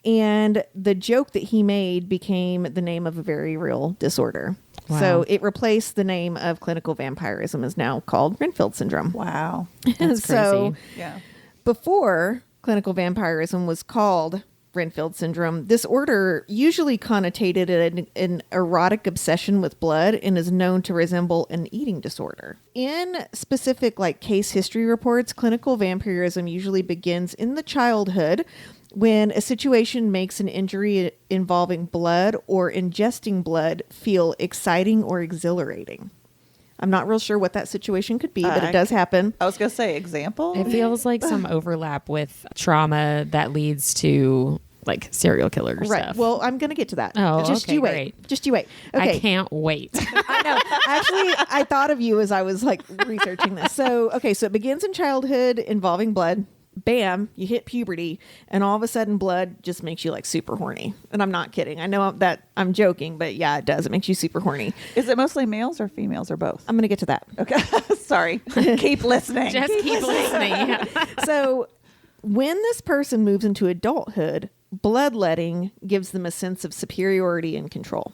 and the joke that he made became the name of a very real disorder. Wow. So it replaced the name of clinical vampirism, is now called Reinfeld syndrome. Wow. That's So crazy. Yeah. before clinical vampirism was called Reinfeld syndrome. This order usually connotated an erotic obsession with blood and is known to resemble an eating disorder. In specific case history reports, clinical vampirism usually begins in the childhood when a situation makes an injury involving blood or ingesting blood feel exciting or exhilarating. I'm not real sure what that situation could be, but it does happen. I was going to say example. It feels like some overlap with trauma that leads to serial killer stuff. Well, I'm going to get to that. Oh, Just okay, you wait. great. Just you wait. Okay. I can't wait. I know. Actually, I thought of you as I was researching this. So it begins in childhood involving blood. Bam, you hit puberty, and all of a sudden blood just makes you super horny. And I'm not kidding. I know that I'm joking, but yeah, it does. It makes you super horny. Is it mostly males or females or both? I'm going to get to that. Okay. Sorry. Keep listening. Just keep listening. So when this person moves into adulthood, bloodletting gives them a sense of superiority and control.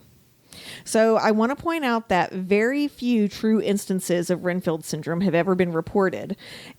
So I want to point out that very few true instances of Reinfeld syndrome have ever been reported.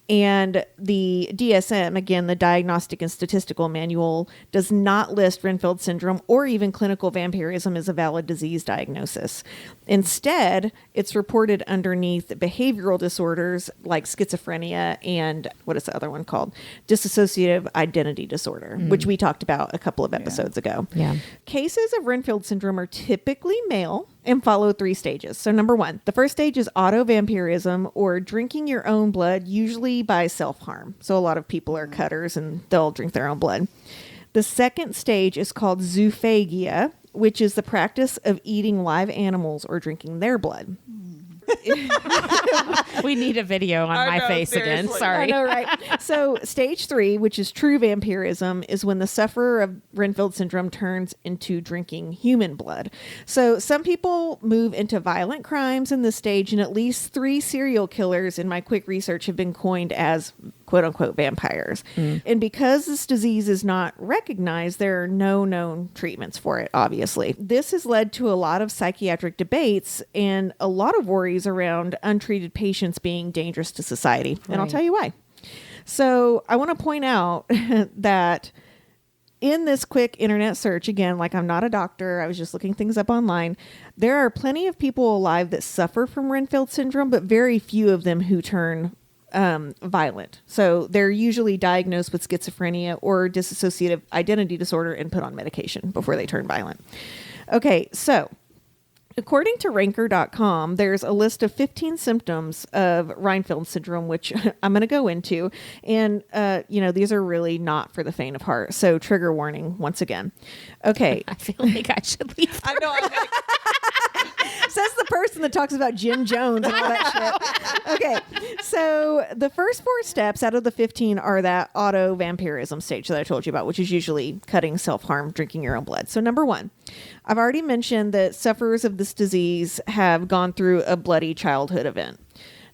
And the DSM, again, the Diagnostic and Statistical Manual, does not list Reinfeld syndrome or even clinical vampirism as a valid disease diagnosis. Instead, it's reported underneath behavioral disorders like schizophrenia and what is the other one called? Dissociative identity disorder, which we talked about a couple of episodes ago. Yeah. Cases of Reinfeld syndrome are typically male and follow 3 stages. So number 1, the first stage is auto-vampirism, or drinking your own blood, usually by self-harm. So a lot of people are cutters and they'll drink their own blood. The second stage is called zoophagia, which is the practice of eating live animals or drinking their blood. We need a video on my face again. seriously. Sorry. I know, right? So stage 3, which is true vampirism, is when the sufferer of Reinfeld syndrome turns into drinking human blood. So some people move into violent crimes in this stage, and at least 3 serial killers in my quick research have been coined as quote unquote vampires. And because this disease is not recognized, there are no known treatments for it, obviously. This has led to a lot of psychiatric debates and a lot of worries around untreated patients being dangerous to society. And I'll tell you why. So I want to point out that in this quick internet search, again, I'm not a doctor, I was just looking things up online, there are plenty of people alive that suffer from Reinfeld syndrome, but very few of them who turn violent. So they're usually diagnosed with schizophrenia or dissociative identity disorder and put on medication before they turn violent. Okay, so according to Ranker.com, there's a list of 15 symptoms of Reinfeld syndrome, which I'm going to go into. And, these are really not for the faint of heart. So trigger warning once again. Okay. I feel like I should leave. I know. Says the person that talks about Jim Jones and all that shit. Okay. So the first 4 steps out of the 15 are that auto-vampirism stage that I told you about, which is usually cutting, self-harm, drinking your own blood. So number 1, I've already mentioned that sufferers of this disease have gone through a bloody childhood event.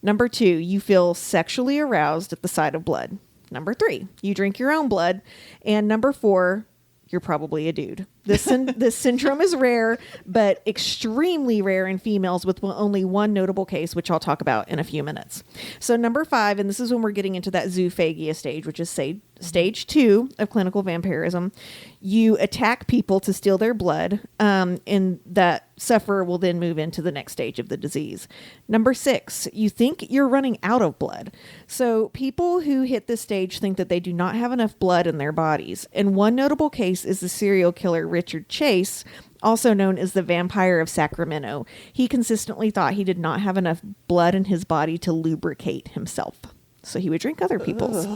Number 2, you feel sexually aroused at the sight of blood. Number 3, you drink your own blood. And number 4, you're probably a dude. This syndrome is rare, but extremely rare in females, with only one notable case, which I'll talk about in a few minutes. So number 5, and this is when we're getting into that zoophagia stage, which is stage 2 of clinical vampirism. You attack people to steal their blood, and that sufferer will then move into the next stage of the disease. Number 6, you think you're running out of blood. So people who hit this stage think that they do not have enough blood in their bodies. And one notable case is the serial killer Richard Chase, also known as the Vampire of Sacramento. He consistently thought he did not have enough blood in his body to lubricate himself, so he would drink other people's.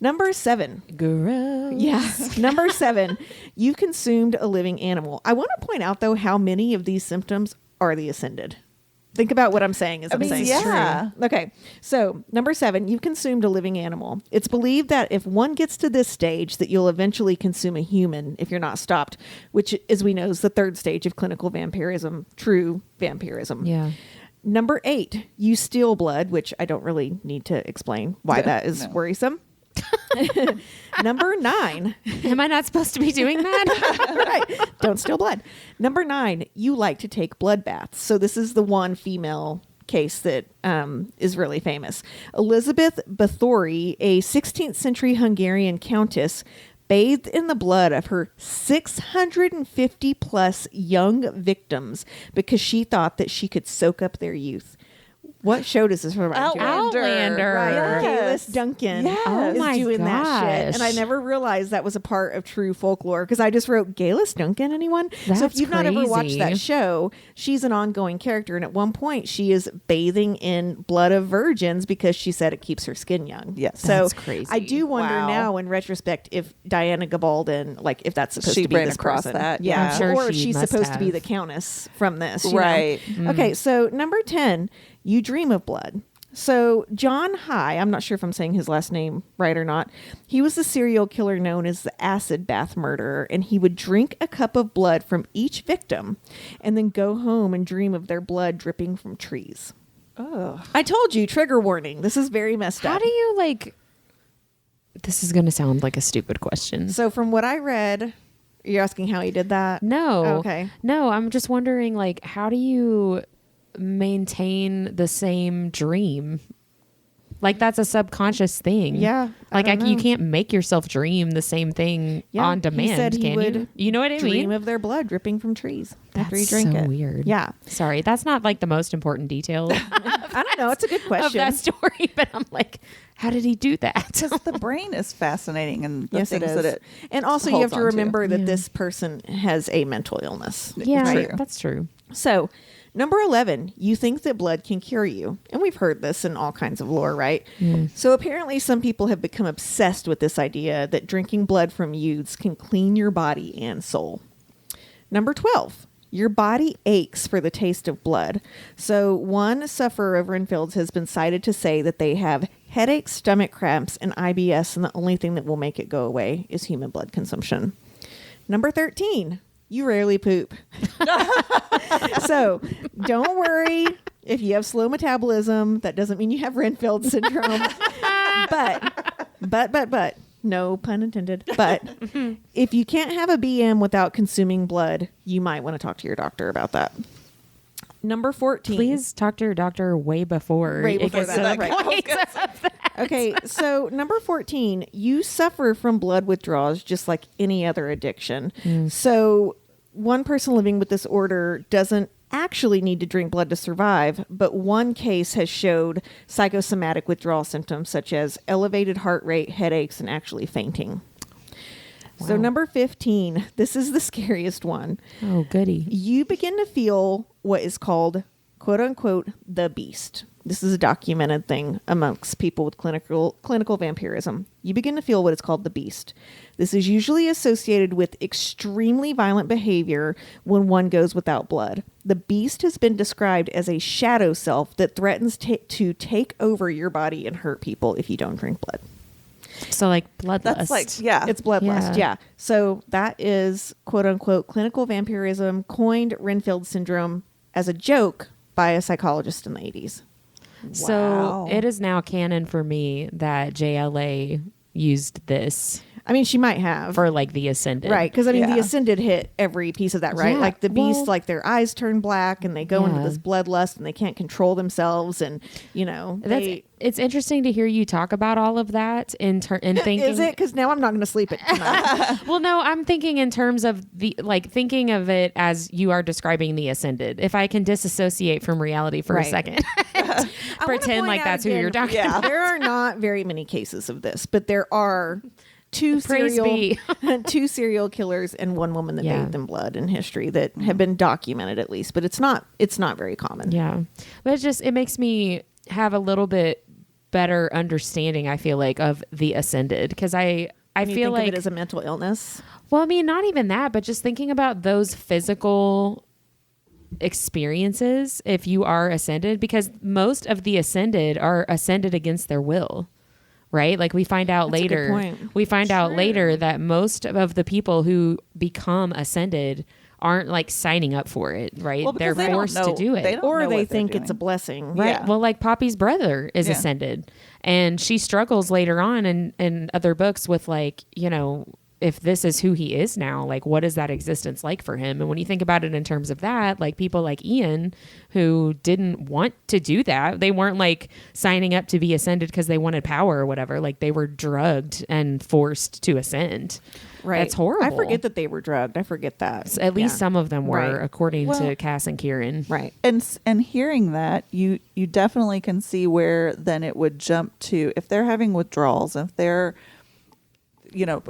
Number 7. Gross. Yes. Number 7, you consumed a living animal. I want to point out, though, how many of these symptoms are the ascended. Think about what I'm saying as I'm saying. Yeah. Okay. So number 7, you've consumed a living animal. It's believed that if one gets to this stage, that you'll eventually consume a human if you're not stopped, which, as we know, is the 3rd stage of clinical vampirism, true vampirism. Yeah. Number 8, you steal blood, which I don't really need to explain why that is worrisome. Number 9. Am I not supposed to be doing that? Right. Don't steal blood. Number 9, you like to take blood baths. So this is the one female case that is really famous. Elizabeth Bathory, a 16th century Hungarian countess, bathed in the blood of her 650 plus young victims because she thought that she could soak up their youth. What show does this remind you of? Outlander. Right. Yes. Galis Duncan Yes. is Oh my doing that shit. gosh. And I never realized that was a part of true folklore because I just wrote Galis Duncan, anyone? So if That's you've not ever watched crazy. that show, she's an ongoing character. And at one point, she is bathing in blood of virgins because she said it keeps her skin young. Yes. So That's crazy. I do wonder Wow. now in retrospect if Diana Gabaldon, like if that's supposed She to be ran this across person. that, Yeah. yeah. I'm sure or if she she's must supposed to be have. the countess from this. you know? Right. Okay, so number 10, you dream of blood. So John High, I'm not sure if I'm saying his last name right or not. He was the serial killer known as the acid bath murderer, and he would drink a cup of blood from each victim and then go home and dream of their blood dripping from trees. Oh. I told you, trigger warning. This is very messed up. How do you like? This is going to sound like a stupid question. So from what I read, you're asking how he did that? No. Okay. No, I'm just wondering, like, how do you maintain the same dream? Like, that's a subconscious thing. Yeah, I Like, don't you know. can't make yourself dream the same thing Yeah, on he demand, said he can would you? You know what I Dream mean? of their blood dripping from trees after he That's drank so it. weird. Yeah. Sorry, that's not like the most important detail I don't know. It's a good of question. that story, but I'm like, how did he do that? Because the brain is fascinating and the Yes, it things is. that it And also, you have holds to on to. remember that Yeah. this person has a mental illness. Yeah, True. that's true. So, number 11, you think that blood can cure you. And we've heard this in all kinds of lore, right? So, apparently, some people have become obsessed with this idea that drinking blood from youths can clean your body and soul. Number 12, your body aches for the taste of blood. So, one sufferer of Reinfeld's has been cited to say that they have headaches, stomach cramps, and IBS, and the only thing that will make it go away is human blood consumption. Number 13, you rarely poop. So don't worry if you have slow metabolism. That doesn't mean you have Reinfeld syndrome. but, no pun intended. But if you can't have a BM without consuming blood, you might want to talk to your doctor about that. Number 14. Please talk to your doctor way before. Way it before gets that, to the right. point of that. Okay, so number 14, you suffer from blood withdrawals just like any other addiction. So one person living with this order doesn't actually need to drink blood to survive, but one case has showed psychosomatic withdrawal symptoms such as elevated heart rate, headaches, and actually fainting. So Wow. number 15, this is the scariest one. Oh, goody. You begin to feel what is called, quote unquote, the beast. This is a documented thing amongst people with clinical vampirism. You begin to feel what is called the beast. This is usually associated with extremely violent behavior when one goes without blood. The beast has been described as a shadow self that threatens to take over your body and hurt people if you don't drink blood. So, like, bloodlust. That's like, yeah. It's bloodlust, Yeah. yeah. So that is, quote unquote, clinical vampirism, coined Reinfeld syndrome as a joke by a psychologist in the 80s. So Wow. it is now canon for me that JLA used this I mean, she might have. for like the Ascended. Right, because I mean, Yeah. the Ascended hit every piece of that, right? Yeah, Like the beast, well- like their eyes turn black and they go into Yeah. this bloodlust and they can't control themselves, and It's interesting to hear you talk about all of that in thinking. Is it? Because now I'm not going to sleep at tonight. Well, no, I'm thinking in terms of thinking of it as you are describing the Ascended. If I can disassociate from reality for Right. a second, I wanna pretend point like out that's who again, you're talking yeah. about. There are not very many cases of this, but there are two Praise two serial killers and one woman that Yeah. bathed in blood in history that have been documented at least, but it's not very common. Yeah, but it makes me have a little bit better understanding. I feel like of the Ascended because I You feel think like of it as a mental illness. Well, I mean, not even that, but just thinking about those physical experiences if you are ascended, because most of the ascended are ascended against their will, right? Like we find out That's a good later, point. we find out later that most of the people who become ascended aren't like signing up for it, right? Well, They're because they don't forced know- to do they it. don't Or know they what they're think it's a doing. blessing. Right. Yeah. Well, like Poppy's brother is Yeah. ascended and she struggles later on in other books with like, if this is who he is now, like what is that existence like for him? And when you think about it in terms of that, like people like Ian who didn't want to do that, they weren't like signing up to be ascended because they wanted power or whatever. Like they were drugged and forced to ascend. Right. That's horrible. I forget that they were drugged. I forget that. At least some of them were, Right. according to Cass and Kieran. Right. And hearing that, you definitely can see where then it would jump to if they're having withdrawals, if they're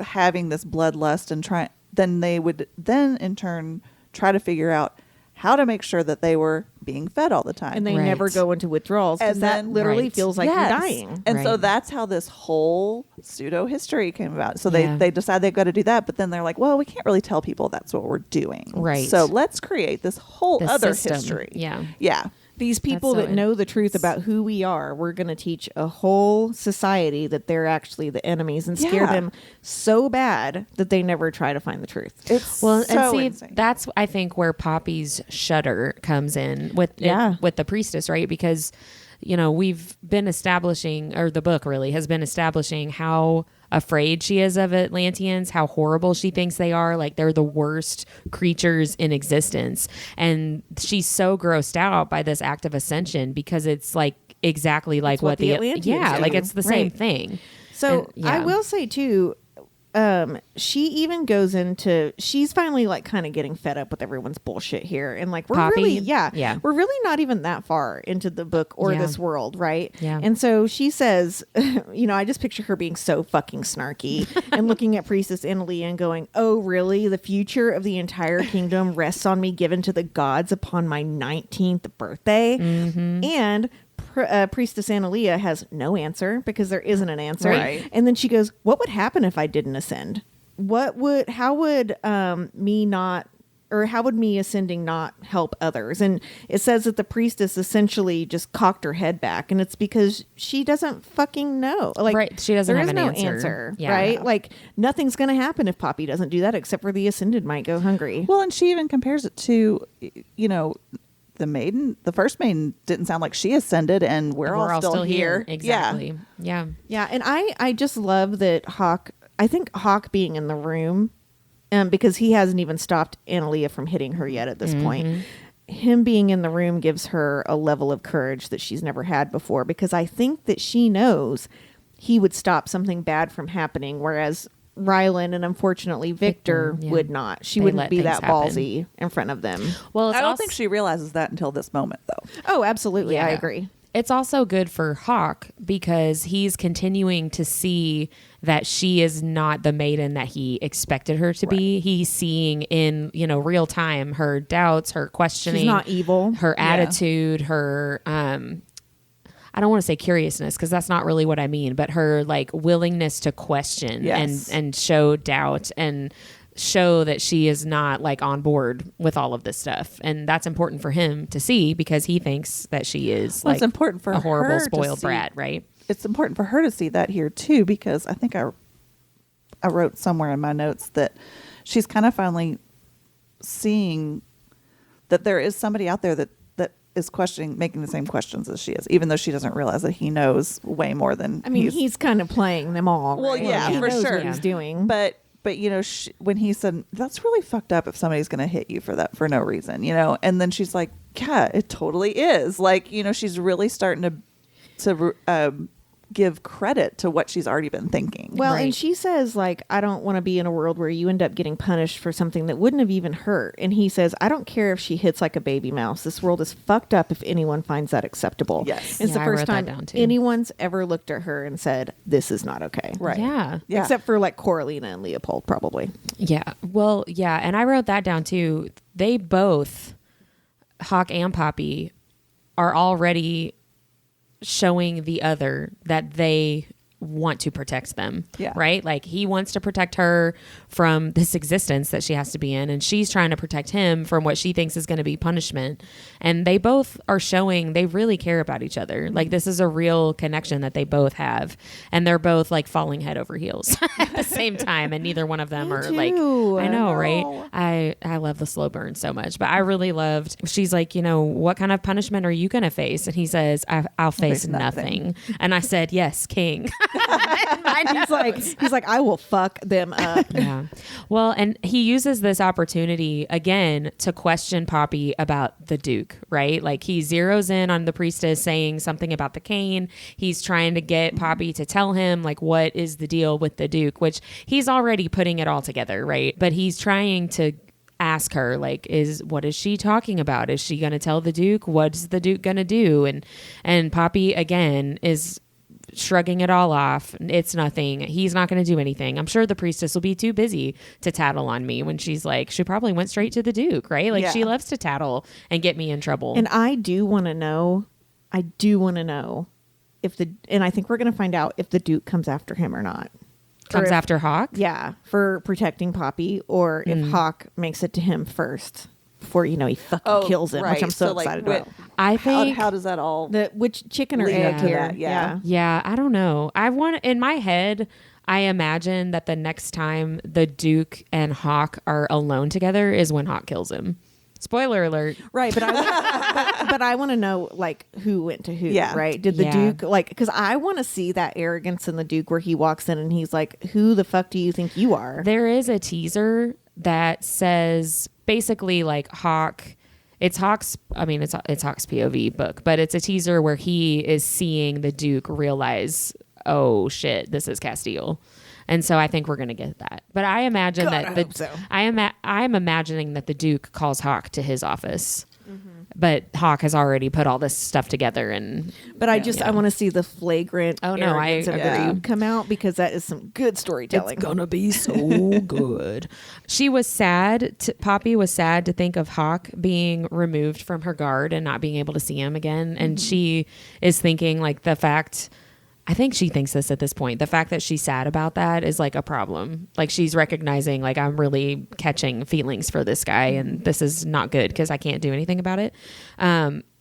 having this bloodlust and then they would then in turn try to figure out how to make sure that they were being fed all the time. And they Right. never go into withdrawals because And that then- literally Right. feels like Yes. you're dying. And so Right. that's how this whole pseudo history came about. So Yeah. they decide they've got to do that, but then they're like, well, we can't really tell people that's what we're doing. Right. So let's create this whole The other system. history. Yeah. Yeah. These people so that know the truth about who we are, we're going to teach a whole society that they're actually the enemies and scare Yeah. them so bad that they never try to find the truth. It's Well, so and see, insane. that's I think where Poppy's shudder comes in with with the priestess, right? Because we've been establishing, or the book really has been establishing how afraid she is of Atlanteans, how horrible she thinks they are, like they're the worst creatures in existence, and she's so grossed out by this act of ascension because it's like exactly like what the Atlanteans do. like it's the same Right. thing. So And, I will say too, she even goes into, she's finally like kind of getting fed up with everyone's bullshit here. And like, we're Poppy? really, Yeah. we're really not even that far into the book or Yeah. this world. Right. Yeah. And so she says, I just picture her being so fucking snarky and looking at Priestess Annalia and going, oh, really? The future of the entire kingdom rests on me given to the gods upon my 19th birthday. Mm-hmm. And Priestess Annalia has no answer because there isn't an answer. Right. And then she goes, what would happen if I didn't ascend? How would me ascending not help others? And it says that the priestess essentially just cocked her head back, and it's because she doesn't fucking know. Like, Right, she doesn't there have is an no answer. Yeah. right? Like, nothing's going to happen if Poppy doesn't do that, except for the ascended might go hungry. Well, and she even compares it to, the maiden, the first maiden didn't sound like she ascended, and we're all still here. Exactly. Yeah. Yeah, and I just love that I think Hawk being in the room, because he hasn't even stopped Annalia from hitting her yet at this point. Him being in the room gives her a level of courage that she's never had before, because I think that she knows he would stop something bad from happening, whereas Rylan and unfortunately Victor yeah. would not. She They wouldn't let be that things happen. ballsy in front of them. Well, I don't think she realizes that until this moment, though. Oh, absolutely. I Yeah. agree. It's also good for Hawk because he's continuing to see that she is not the maiden that he expected her to be. He's seeing in, real time her doubts, her questioning. She's not evil. Her Yeah. attitude, her I don't want to say curiousness because that's not really what I mean, but her like willingness to question Yes. and show doubt and show that she is not like on board with all of this stuff. And that's important for him to see because he thinks that she is Well, like it's important for a horrible her to spoiled see- brat, right? It's important for her to see that here too, because I think I wrote somewhere in my notes that she's kind of finally seeing that there is somebody out there that is making the same questions as she is, even though she doesn't realize that he knows way more than. I mean, he's kind of playing them all. Well, right? yeah, He for knows sure. what he's doing. But when he said that's really fucked up if somebody's going to hit you for that for no reason, and then she's like, yeah, it totally is. Like, she's really starting to give credit to what she's already been thinking. Well, Right. and she says, like, I don't want to be in a world where you end up getting punished for something that wouldn't have even hurt. And he says, I don't care if she hits like a baby mouse. This world is fucked up if anyone finds that acceptable. Yes. It's Yeah, the I first wrote that time down, too. anyone's ever looked at her and said, this is not okay. Right. Yeah. Yeah. Except for like Coralina and Leopold, probably. Yeah. Well, yeah. And I wrote that down too. They both, Hawk and Poppy, are already showing the other that they want to protect them. Yeah. Right? Like he wants to protect her from this existence that she has to be in, and she's trying to protect him from what she thinks is going to be punishment. And they both are showing they really care about each other. Like this is a real connection that they both have, and they're both like falling head over heels at the same time, and neither one of them are like, too. I know, right? I love the slow burn so much, but I really loved, she's like, what kind of punishment are you going to face? And he says, I'll face nothing. nothing. And I said, yes, king. he's like, I will fuck them up. Yeah. Well, and he uses this opportunity again to question Poppy about the Duke, right? Like he zeroes in on the priestess saying something about the cane. He's trying to get Poppy to tell him like what is the deal with the Duke, which he's already putting it all together, right? But he's trying to ask her like, what is she talking about? Is she going to tell the Duke? What's the Duke going to do? And Poppy again is shrugging it all off. It's nothing. He's not going to do anything. I'm sure the priestess will be too busy to tattle on me when she's like, she probably went straight to the Duke, right? Like she loves to tattle and get me in trouble. And I do want to know and I think we're going to find out if the Duke comes after him or not. Comes after Hawk? Yeah, for protecting Poppy, or if Hawk makes it to him first before, he fucking kills him, which I'm so excited about. I think... How does that all... Which chicken or lead egg up to here? that, yeah. Yeah, I don't know. In my head, I imagine that the next time the Duke and Hawk are alone together is when Hawk kills him. Spoiler alert. Right, but I want to know like who went to who, right? Did the Yeah. Duke because I want to see that arrogance in the Duke where he walks in and he's like, "Who the fuck do you think you are?" There is a teaser that says basically like Hawk. It's Hawk's. I mean, it's Hawk's POV book, but it's a teaser where he is seeing the Duke realize, oh shit, this is Castile. And so I think we're going to get that. But I imagine I'm imagining that the Duke calls Hawk to his office. But Hawk has already put all this stuff together But I want to see the flagrant arrogance of the agree. Duke come out because that is some good storytelling. It's gonna be so good. She was sad. Poppy was sad to think of Hawk being removed from her guard and not being able to see him again. And she is thinking like the fact... I think she thinks this at this point. The fact that she's sad about that is like a problem. Like she's recognizing like I'm really catching feelings for this guy and this is not good because I can't do anything about it.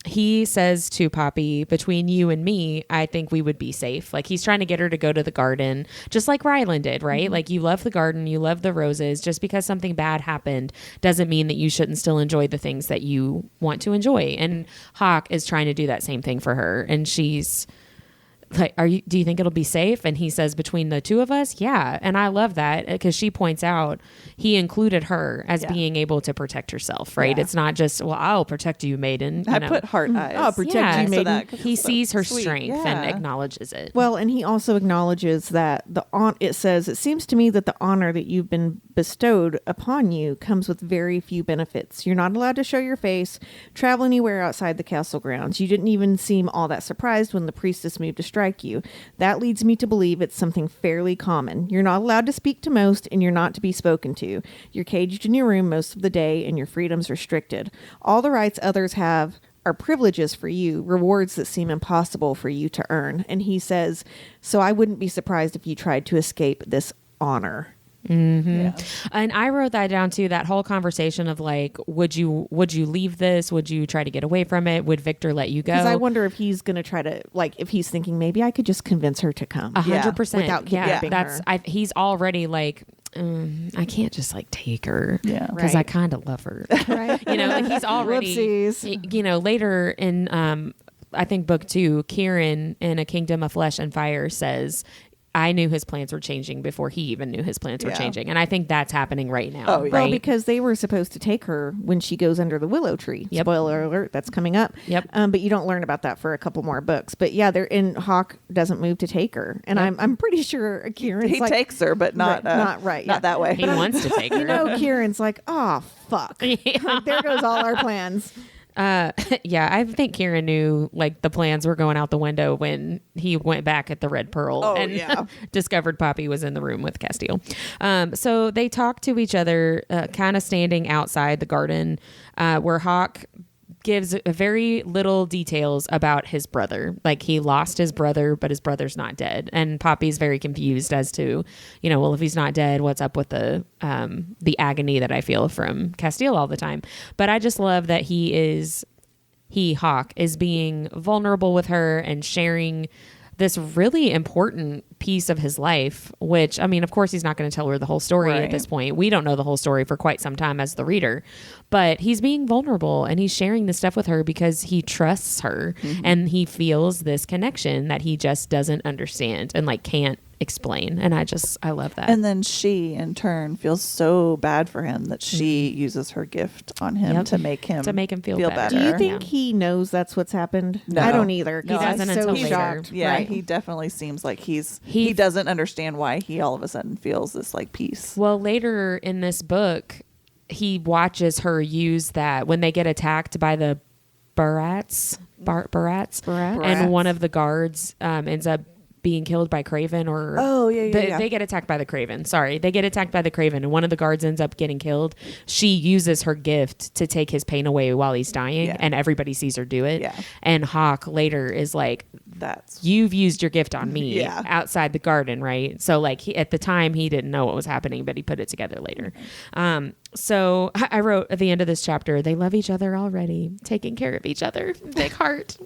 He says to Poppy, between you and me, I think we would be safe. Like he's trying to get her to go to the garden, just like Rylan did, right? Mm-hmm. Like you love the garden, you love the roses. Just because something bad happened doesn't mean that you shouldn't still enjoy the things that you want to enjoy. And Hawk is trying to do that same thing for her. And she's... like, do you think it'll be safe? And he says, between the two of us, yeah. And I love that because she points out he included her as being able to protect herself, right? Yeah. It's not just, well, I'll protect you, maiden. I put heart eyes. I'll protect you, maiden. So he sees her sweet. strength and acknowledges it. Well, and he also acknowledges that it says, it seems to me that the honor that you've been bestowed upon you comes with very few benefits. You're not allowed to show your face, travel anywhere outside the castle grounds. You didn't even seem all that surprised when the priestess moved to strike you. That leads me to believe it's something fairly common. You're not allowed to speak to most, and you're not to be spoken to. You're caged in your room most of the day, and your freedom's restricted. All the rights others have are privileges for you, rewards that seem impossible for you to earn. And he says, so I wouldn't be surprised if you tried to escape this honor. Mm-hmm. Yeah. And I wrote that down too, that whole conversation of like, would you leave this? Would you try to get away from it? Would Victor let you go? Because I wonder if he's going to try to, like, if he's thinking maybe I could just convince her to come 100% without kidnapping her. He's already like, I can't just like take her because I kind of love her. Right. Like he's already, whoopsies. Later in, I think book 2, Kieran in A Kingdom of Flesh and Fire says, I knew his plans were changing before he even knew his plans were changing. And I think that's happening right now. Oh, yeah. Right? Well, because they were supposed to take her when she goes under the willow tree. Yep. Spoiler alert, that's coming up. Yep. But you don't learn about that for a couple more books. But yeah, they're in Hawk doesn't move to take her. And I'm pretty sure Kieran's he takes her, but not not that way. He wants to take her. Kieran's like, oh, fuck. Like, there goes all our plans. I think Kieran knew like the plans were going out the window when he went back at the Red Pearl and discovered Poppy was in the room with Castile. So they talk to each other, kind of standing outside the garden, where Hawk gives very little details about his brother. Like he lost his brother, but his brother's not dead. And Poppy's very confused as to, well, if he's not dead, what's up with the agony that I feel from Castile all the time. But I just love that Hawk is being vulnerable with her and sharing this really important piece of his life, which, I mean, of course, he's not going to tell her the whole story at this point. We don't know the whole story for quite some time as the reader, but he's being vulnerable and he's sharing this stuff with her because he trusts her and he feels this connection that he just doesn't understand and like can't explain. And I love that. And then she, in turn, feels so bad for him that she uses her gift on him to make him feel better. Do you think he knows that's what's happened? No. I don't either. He doesn't until later. shocked. Yeah, Right. he definitely seems like he doesn't understand why he all of a sudden feels this like peace. Well, later in this book, he watches her use that when they get attacked by the Barats, and one of the guards ends up being killed by Craven, or they get attacked by the Craven. Sorry, they get attacked by the Craven, and one of the guards ends up getting killed. She uses her gift to take his pain away while he's dying, and everybody sees her do it. Yeah. And Hawk later is like, you've used your gift on me outside the garden, right? So like at the time he didn't know what was happening, but he put it together later. So I wrote at the end of this chapter, they love each other already, taking care of each other. Big heart.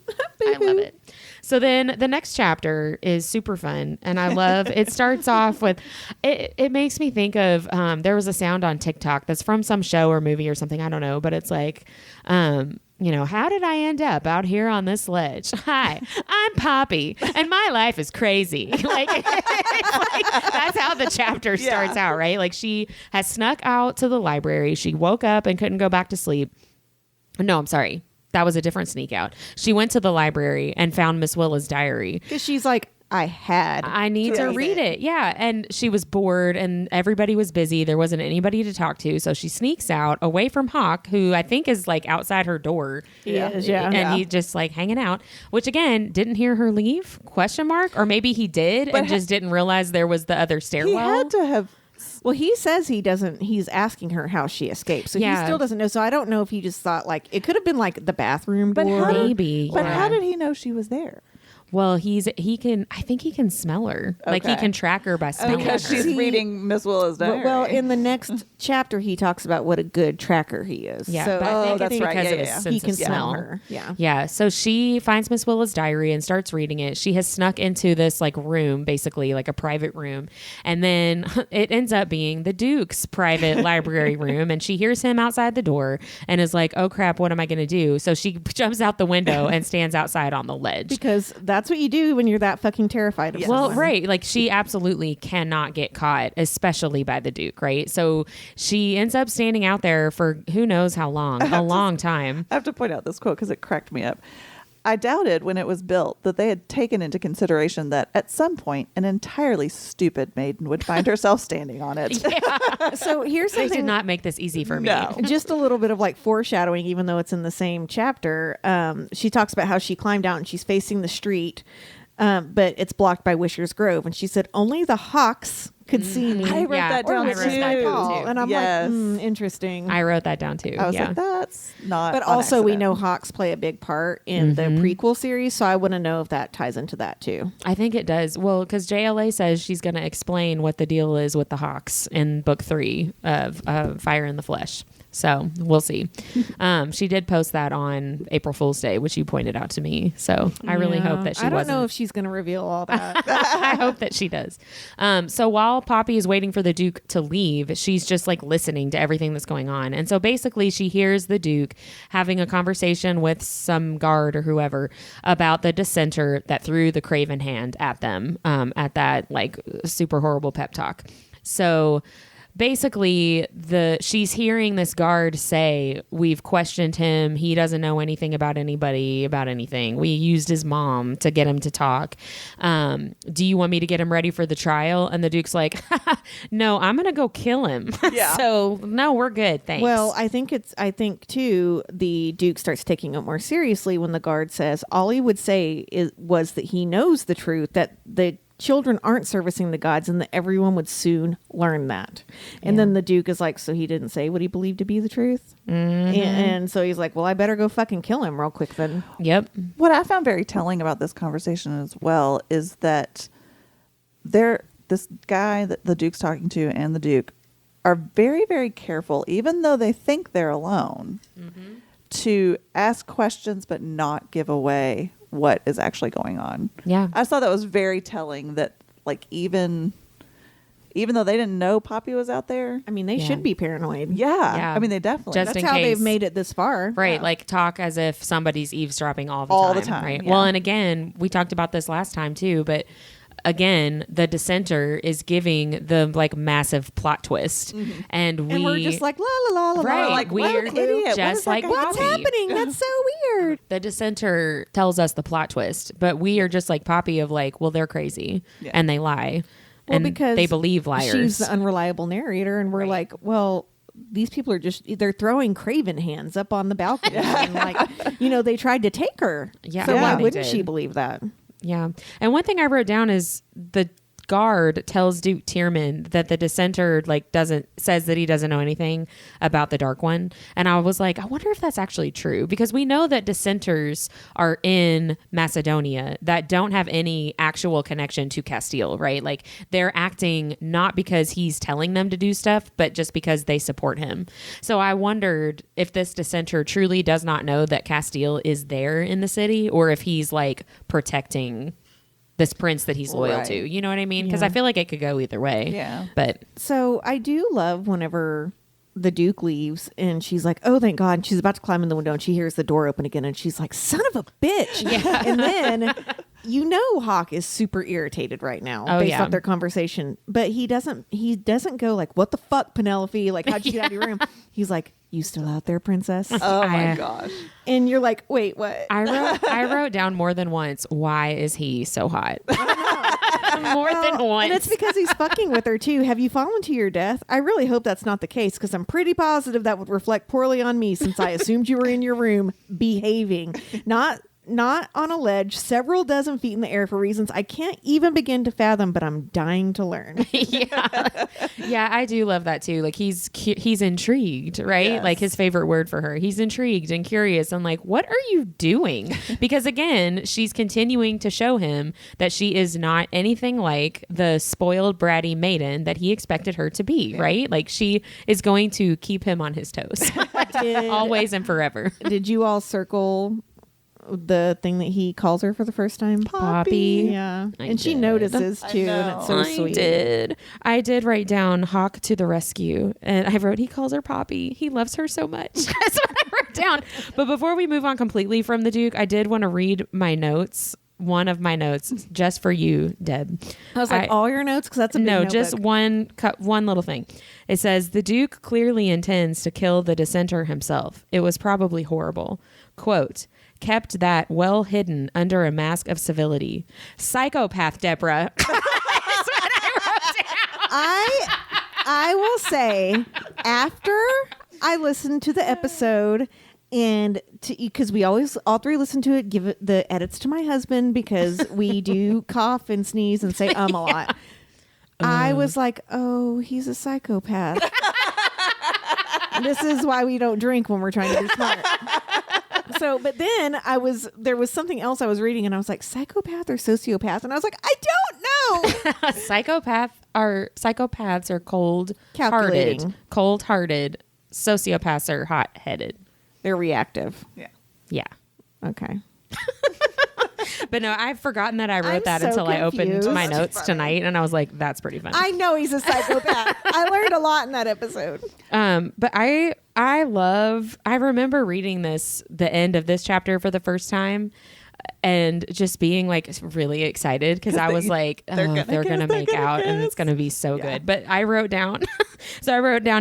I love it. So then the next chapter is super fun, and I love it. Starts off with it makes me think of there was a sound on TikTok that's from some show or movie or something, I don't know, but it's like how did I end up out here on this ledge? Hi, I'm Poppy, and my life is crazy. Like, that's how the chapter starts out, right? Like, she has snuck out to the library. She woke up and couldn't go back to sleep. No, I'm sorry. That was a different sneak out. She went to the library and found Miss Willa's diary. Because she's like, I need to read it. Yeah. And she was bored and everybody was busy. There wasn't anybody to talk to. So she sneaks out away from Hawk, who I think is like outside her door. He is, yeah. And he's just like hanging out, which again, didn't hear her leave? ? Or maybe he did and just didn't realize there was the other stairwell. He had to have. Well, he says he doesn't. He's asking her how she escaped, so he still doesn't know. So I don't know if he just thought like it could have been like the bathroom door, maybe. But how did he know she was there? Well, I think he can smell her. Okay. Like he can track her by smelling her. Because she's reading Miss Willa's diary. Well, in the next chapter, he talks about what a good tracker he is. Yeah, so but I think that's it's right. because of his sense he can of smell smell her. Yeah. Yeah. So she finds Miss Willa's diary and starts reading it. She has snuck into this like room, basically like a private room. And then it ends up being the Duke's private library room. And she hears him outside the door and is like, oh crap, what am I going to do? So she jumps out the window and stands outside on the ledge. Because that's what you do when you're that fucking terrified of Well, someone. right. Like she absolutely cannot get caught, especially by the Duke, right? So she ends up standing out there for who knows how long, a long time. I have to point out this quote because it cracked me up. I doubted when it was built that they had taken into consideration that at some point an entirely stupid maiden would find herself standing on it. Yeah. So here's They something. did not make this easy for me. No. Just a little bit of like foreshadowing, even though it's in the same chapter. She talks about how she climbed out and she's facing the street. But it's blocked by Wisher's Grove. And she said, only the Hawks could see me. I wrote that down I wrote that too. down too. And I'm like, interesting. I wrote that down too. I was like, that's not. But on also, we accident. know Hawks play a big part in the prequel series. So I want to know if that ties into that too. I think it does. Well, because JLA says she's going to explain what the deal is with the Hawks in book 3 of Fire in the Flesh. So we'll see. She did post that on April Fool's Day, which you pointed out to me. So I really hope that she I don't wasn't. know if she's going to reveal all that. I hope that she does. So while Poppy is waiting for the Duke to leave, she's just like listening to everything that's going on. And so basically she hears the Duke having a conversation with some guard or whoever about the dissenter that threw the Craven hand at them at that like super horrible pep talk. So basically she's hearing this guard say, we've questioned him, he doesn't know anything about anybody about anything, we used his mom to get him to talk, do you want me to get him ready for the trial? And the Duke's like, no, I'm gonna go kill him. So no, we're good, thanks. Well, I think too, the Duke starts taking it more seriously when the guard says all he would say was that he knows the truth, that the children aren't servicing the gods and that everyone would soon learn that. And then the Duke is like, so he didn't say what he believed to be the truth? And so he's like, well, I better go fucking kill him real quick then. Yep. What I found very telling about this conversation as well is that this guy that the Duke's talking to and the Duke are very, very careful, even though they think they're alone, to ask questions but not give away what is actually going on. Yeah. I just thought that was very telling that like even though they didn't know Poppy was out there. I mean, they should be paranoid. Yeah. I mean, they definitely. Just That's in how case. they've made it this far. Right, like talk as if somebody's eavesdropping all the time. All the time, Right. yeah. Well, and again, we talked about this last time too, but again, the dissenter is giving the like massive plot twist, and we're just like la la la la, right, like, we're idiot. just like what's Poppy. happening? That's so weird. The dissenter tells us the plot twist, but we are just like Poppy of like, well, they're crazy and they lie, Well, and because they believe liars. She's the unreliable narrator, and we're like, well, these people are they're throwing craven hands up on the balcony, and like, they tried to take her. Yeah. So Yeah, why they wouldn't did. she believe that? Yeah. And one thing I wrote down is the guard tells Duke Tierman that the dissenter says that he doesn't know anything about the Dark One. And I was like, I wonder if that's actually true, because we know that dissenters are in Macedonia that don't have any actual connection to Castile, right? Like they're acting not because he's telling them to do stuff, but just because they support him. So I wondered if this dissenter truly does not know that Castile is there in the city, or if he's like protecting this prince that he's loyal to. You know what I mean? Because I feel like it could go either way. Yeah. But So I do love whenever the Duke leaves and she's like, oh, thank God. And she's about to climb in the window and she hears the door open again and she's like, son of a bitch. Yeah. And then Hawk is super irritated right now based off their conversation. But he doesn't go like, what the fuck, Penelope? Like, how'd you get out of your room? He's like, you still out there, princess? Oh my gosh. And you're like, wait, what? I wrote down more than once, why is he so hot? More than once. And it's because he's fucking with her too. Have you fallen to your death? I really hope that's not the case, because I'm pretty positive that would reflect poorly on me, since I assumed you were in your room behaving. Not on a ledge, several dozen feet in the air for reasons I can't even begin to fathom, but I'm dying to learn. Yeah, I do love that too. Like he's intrigued, right? Yes. Like his favorite word for her. He's intrigued and curious and like, what are you doing? Because again, she's continuing to show him that she is not anything like the spoiled bratty maiden that he expected her to be, right? Like she is going to keep him on his toes. Always and forever. Did you all circle the thing that he calls her for the first time? Poppy. Yeah. I and she did. notices too, and know. it's so sweet. I did write down Hawk to the rescue, and I wrote he calls her Poppy. He loves her so much. That's what I wrote down. But before we move on completely from the Duke, I did want to read my notes. One of my notes just for you, Deb. I was like, all your notes? Because that's a big no, notebook. just one little thing. It says the Duke clearly intends to kill the dissenter himself. It was probably horrible. Quote, kept that well hidden under a mask of civility. Psychopath, Deborah. That's what I wrote down. I will say, after I listened to the episode, and because we always all three listen to it, give it the edits to my husband, because we do cough and sneeze and say a lot. I was like, oh, he's a psychopath. This is why we don't drink when we're trying to be smart. So, but then there was something else I was reading, and I was like, psychopath or sociopath? And I was like, I don't know. Psychopaths are Calculating. cold-hearted. Sociopaths are hot-headed. They're reactive. Yeah. Okay. But no, I've forgotten that I wrote I'm that so until I opened confused. my notes tonight, and I was like, that's pretty funny. I know he's a psychopath. I learned a lot in that episode. But I remember reading the end of this chapter for the first time and just being like really excited, because I was like, they're gonna make out and it's gonna be so good. But I wrote down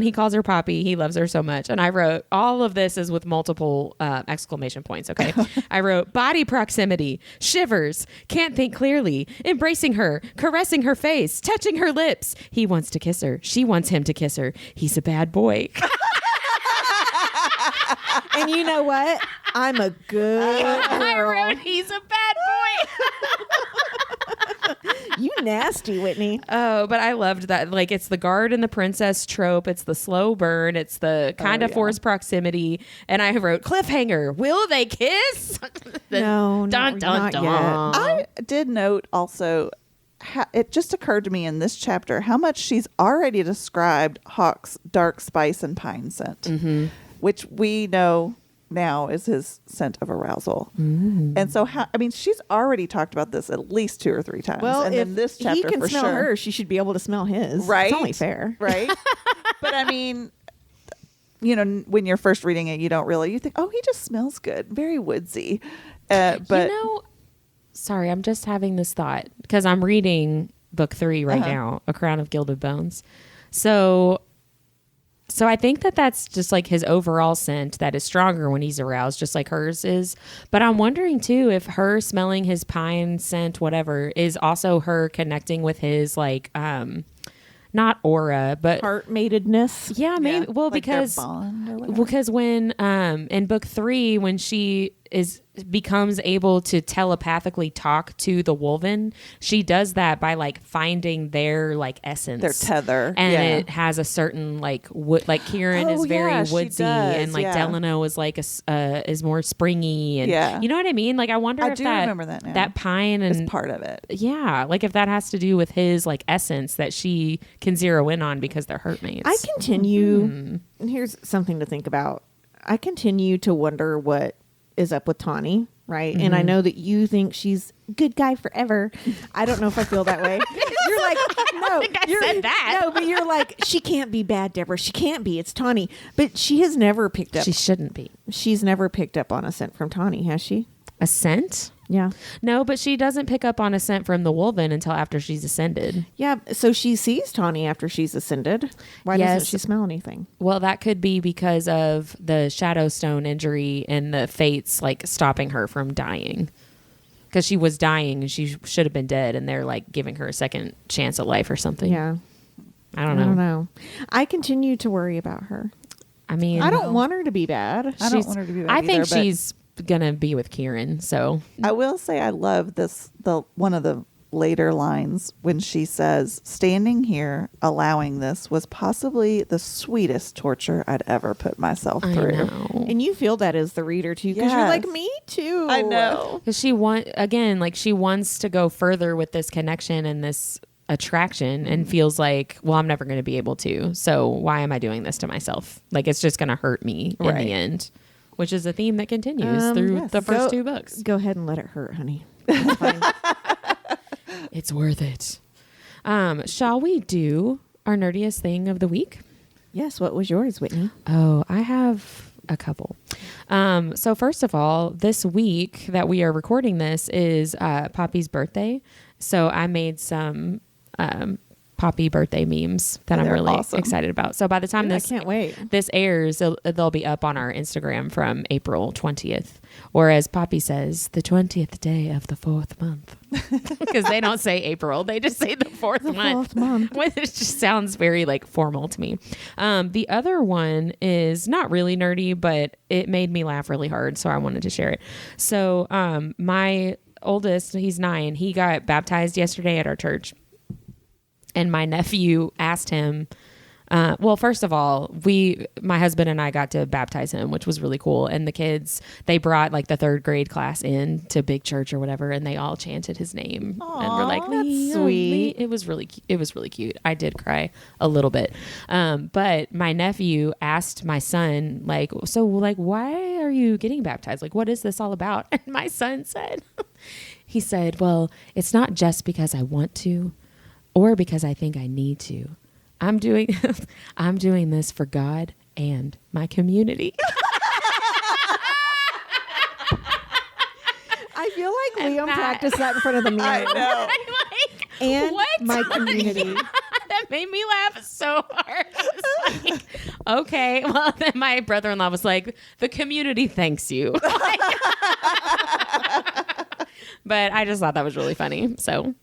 he calls her Poppy, he loves her so much, and I wrote all of this is with multiple exclamation points. Okay. I wrote body proximity, shivers, can't think clearly, embracing her, caressing her face, touching her lips. He wants to kiss her, she wants him to kiss her, he's a bad boy. And you know what? I'm a good girl. I wrote he's a bad boy. You nasty, Whitney. Oh, but I loved that. Like, it's the guard and the princess trope. It's the slow burn. It's the kind of forced proximity. And I wrote cliffhanger. Will they kiss? No, dun, dun, not dun. yet. I did note also, it just occurred to me in this chapter how much she's already described Hawk's dark spice and pine scent, which we know now is his scent of arousal. And so, she's already talked about this at least 2 or 3 times. Well, and if then this chapter he can for smell sure. her, she should be able to smell his. Right? It's only fair. Right? But when you're first reading it, you think, oh, he just smells good. Very woodsy. But sorry, I'm just having this thought because I'm reading book 3 right now, A Crown of Gilded Bones. So I think that's just like his overall scent that is stronger when he's aroused, just like hers is. But I'm wondering too if her smelling his pine scent, whatever, is also her connecting with his like not aura, but heart-matedness. Yeah, maybe. Yeah, Well, like their because bond or whatever. because when in book 3, when she becomes able to telepathically talk to the Wolven, she does that by like finding their like essence, Their tether, and yeah. it has a certain like like Kieran Oh, is very yeah, she woodsy, does, and like yeah. Delano is like is more springy, and Yeah. you know what I mean. Like I wonder I if do that remember that now. that pine It's and part of it. yeah, like if that has to do with his like essence that she can zero in on because they're hurtmates. I continue, and here's something to think about. I continue to wonder what is up with Tawny, right? And I know that you think she's good guy forever. I don't know if I feel that way. You're like, no, think I you're, said that. No, but you're like, she can't be bad, Deborah. She can't be. It's Tawny. But she has never picked up. She shouldn't be. She's never picked up on a scent from Tawny, has she? A scent? Yeah. No, but she doesn't pick up on a scent from the Wolven until after she's ascended. Yeah. So she sees Tawny after she's ascended. Why Yes. doesn't she smell anything? Well, that could be because of the Shadowstone injury and the fates like stopping her from dying. Because she was dying and she should have been dead, and they're like giving her a second chance at life or something. Yeah. I don't know. I continue to worry about her. I mean, I don't want her to be bad. I don't want her to be bad I think either, but- she's gonna be with Kieran. So I will say I love the one of the later lines when she says, "Standing here allowing this was possibly the sweetest torture I'd ever put myself I through." know. And you feel that as the reader too, because you're like, Yes. me too. I know. Because she wants to go further with this connection and this attraction, and feels like, well, I'm never going to be able to. So why am I doing this to myself? Like it's just going to hurt me in Right. the end, which is a theme that continues through yes. the first 2 books. Go ahead and let it hurt, honey. It's fine. It's worth it. Shall we do our nerdiest thing of the week? Yes. What was yours, Whitney? Oh, I have a couple. So first of all, this week that we are recording this is Poppy's birthday. So I made some Poppy birthday memes that I'm They're really awesome. excited about. So by the time I can't wait. this airs, they'll be up on our Instagram from April 20th. Or as Poppy says, the 20th day of the 4th month. Because they don't say April. They just say the 4th month. 4th month. Which just sounds very like formal to me. The other one is not really nerdy, but it made me laugh really hard. So I wanted to share it. So my oldest, he's 9. He got baptized yesterday at our church. And my nephew asked him, well, first of all, my husband and I got to baptize him, which was really cool. And the kids, they brought like the 3rd grade class in to big church or whatever, and they all chanted his name. And we're like, that's "Lee, sweet." Lee." It was really cute. I did cry a little bit. But my nephew asked my son, like, so like, why are you getting baptized? Like, what is this all about? And my son said, he said, well, it's not just because I want to, or because I think I need to. I'm doing this for God and my community. I feel like And Liam that- practiced that in front of the mirror. I know. I'm like, And what? my community. That made me laugh so hard. I was like, okay. Well, then my brother-in-law was like, the community thanks you. But I just thought that was really funny. So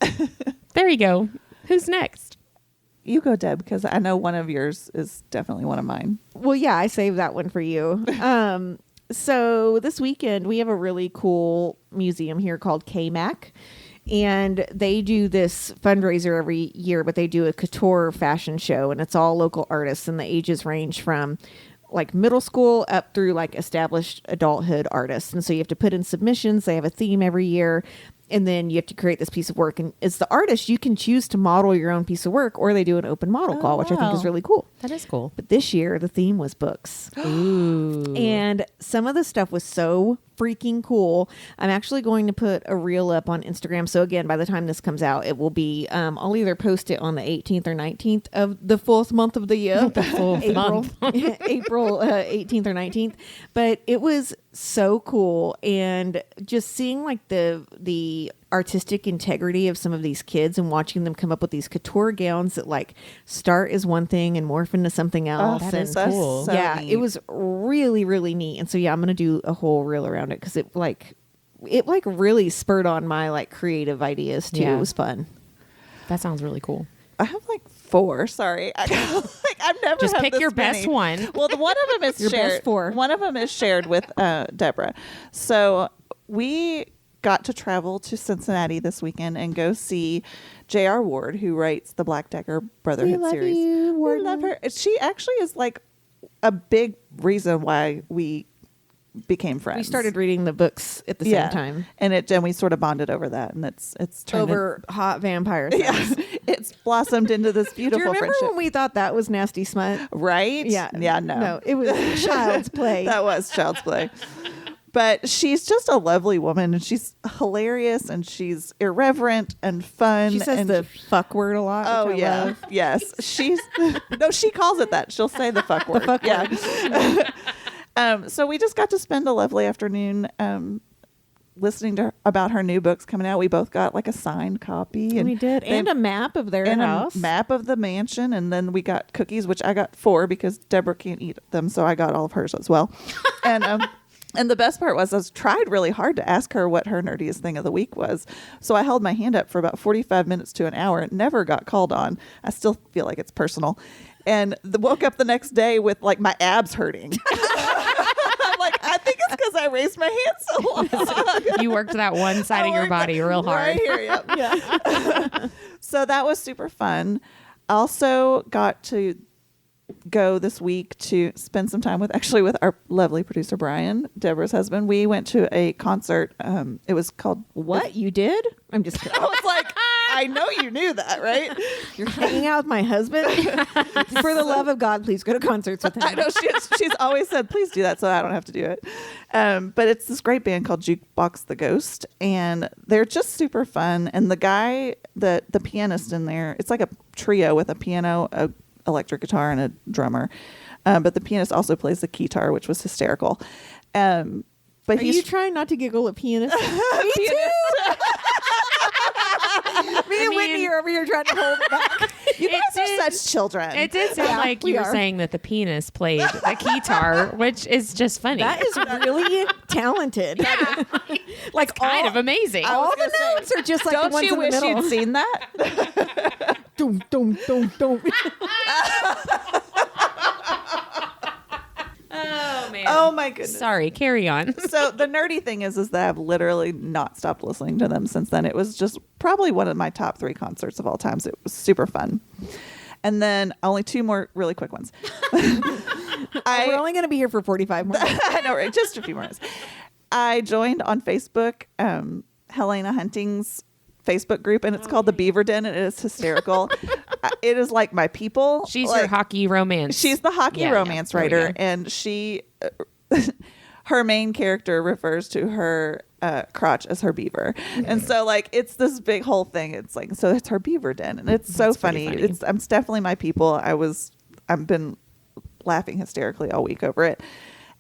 there you go. Who's next? You go, Deb, because I know one of yours is definitely one of mine. Well, yeah, I saved that one for you. So this weekend we have a really cool museum here called KMAC, and they do this fundraiser every year, but they do a couture fashion show, and it's all local artists, and the ages range from like middle school up through like established adulthood artists. And so you have to put in submissions. They have a theme every year. And then you have to create this piece of work. And as the artist, you can choose to model your own piece of work, or they do an open model Oh, call, which I think is wow. really cool. That is cool. But this year, the theme was books. Ooh. And some of the stuff was so freaking cool. I'm actually going to put a reel up on Instagram. So again, by the time this comes out, it will be, I'll either post it on the 18th or 19th of the 4th month of the year. The 4th April, month. April 18th or 19th. But it was so cool. And just seeing like the artistic integrity of some of these kids and watching them come up with these couture gowns that like start as one thing and morph into something else. that is and cool. So yeah, neat. it was really, really neat. And so, yeah, I'm going to do a whole reel around it because it really spurred on my like creative ideas too. Yeah. It was fun. That sounds really cool. I have like 4. Sorry, I've never Just had pick this your best many. one. Well, one of them is Your shared. best 4. One of them is shared with Deborah. So we got to travel to Cincinnati this weekend and go see J.R. Ward, who writes the Black Decker Brotherhood love series. you, We Warden. love her. She actually is like a big reason why we became friends. We started reading the books at the same time. and we sort of bonded over that, and it's turned Over hot vampire things. yeah, it's blossomed into this Do you beautiful remember friendship. when we thought that was nasty smut? Right? Yeah. Yeah, no. it was child's play. That was child's play. But she's just a lovely woman, and she's hilarious, and she's irreverent and fun. She says and the fuck word a lot. oh which I yeah, love. yes. She's no, she calls it that. She'll say the fuck word. fuck yeah. So we just got to spend a lovely afternoon listening to her about her new books coming out. We both got like a signed copy, and We did, and a map of their and house. a map of the mansion, and then we got cookies, which I got 4 because Deborah can't eat them, so I got all of hers as well. And the best part was I tried really hard to ask her what her nerdiest thing of the week was. So I held my hand up for about 45 minutes to an hour. It never got called on. I still feel like it's personal. And woke up the next day with like my abs hurting. I'm like, I think it's because I raised my hand so long. You worked that one side of your body real hard. Right here, yep. Yeah. So that was super fun. Also got to go this week to spend some time with our lovely producer Brian, Deborah's husband. We went to a concert. It was called What you did? I'm just kidding. I was like, I know you knew that, right? You're hanging out with my husband. For the love of God, please go to concerts with him. I know she's always said, please do that so I don't have to do it. But it's this great band called Jukebox the Ghost, and they're just super fun. And the guy, the pianist in there, it's like a trio with a piano, a electric guitar, and a drummer. But the pianist also plays the guitar, which was hysterical. But Are he's you trying not to giggle at pianist? Me too. Me and Whitney are over here trying to hold it back. You guys are such children. It did sound like you we were are. saying that the penis played the guitar, which is just funny. That is really talented. Like kind of amazing. I was all gonna the say, notes are just like the don't ones you in wish the middle. you'd seen that? Dum, dum, dum, dum. Oh man. Oh my goodness. Sorry, carry on. So the nerdy thing is that I've literally not stopped listening to them since then. It was just probably one of my top 3 concerts of all times. It was super fun. And then only 2 more really quick ones. We're only going to be here for 45 more minutes. I know, right? Just a few minutes. I joined on Facebook, Helena Hunting's Facebook group, and it's called the Beaver Den, and it is hysterical. It is like my people. She's like, your hockey romance. She's the hockey Yeah, romance yeah. There we writer, go. and she, her main character refers to her crotch as her beaver, and so like it's this big whole thing. It's like so it's her Beaver Den, and it's so That's pretty funny. funny. It's definitely my people. I've been laughing hysterically all week over it,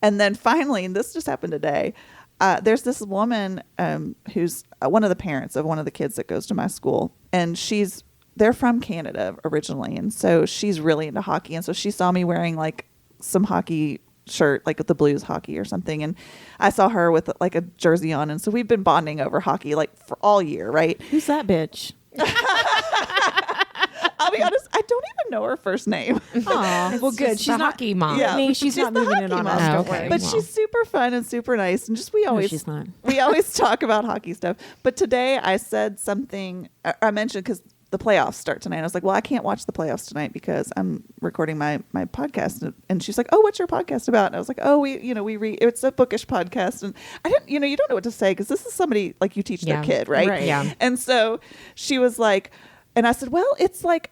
and then finally, and this just happened today. There's this woman who's one of the parents of one of the kids that goes to my school, and they're from Canada originally, and so she's really into hockey, and so she saw me wearing like some hockey shirt, like with the Blues hockey or something, and I saw her with like a jersey on, and so we've been bonding over hockey like for all year, right? Who's that bitch? I'll be honest, I don't even know her first name. Aw, well, good. She's the hockey mom. Yeah. Whitney, she's not the moving in hockey on mom. us. Oh, Don't okay. worry. But Wow. she's super fun and super nice, and just we she's not. always talk about hockey stuff. But today I said something. I mentioned because the playoffs start tonight. I was like, well, I can't watch the playoffs tonight because I'm recording my podcast. And she's like, oh, what's your podcast about? And I was like, oh, we read. It's a bookish podcast, and I didn't. You don't know what to say because this is somebody like you teach their Yeah. kid, right? Right. Yeah. And so she was like, and I said, well, it's like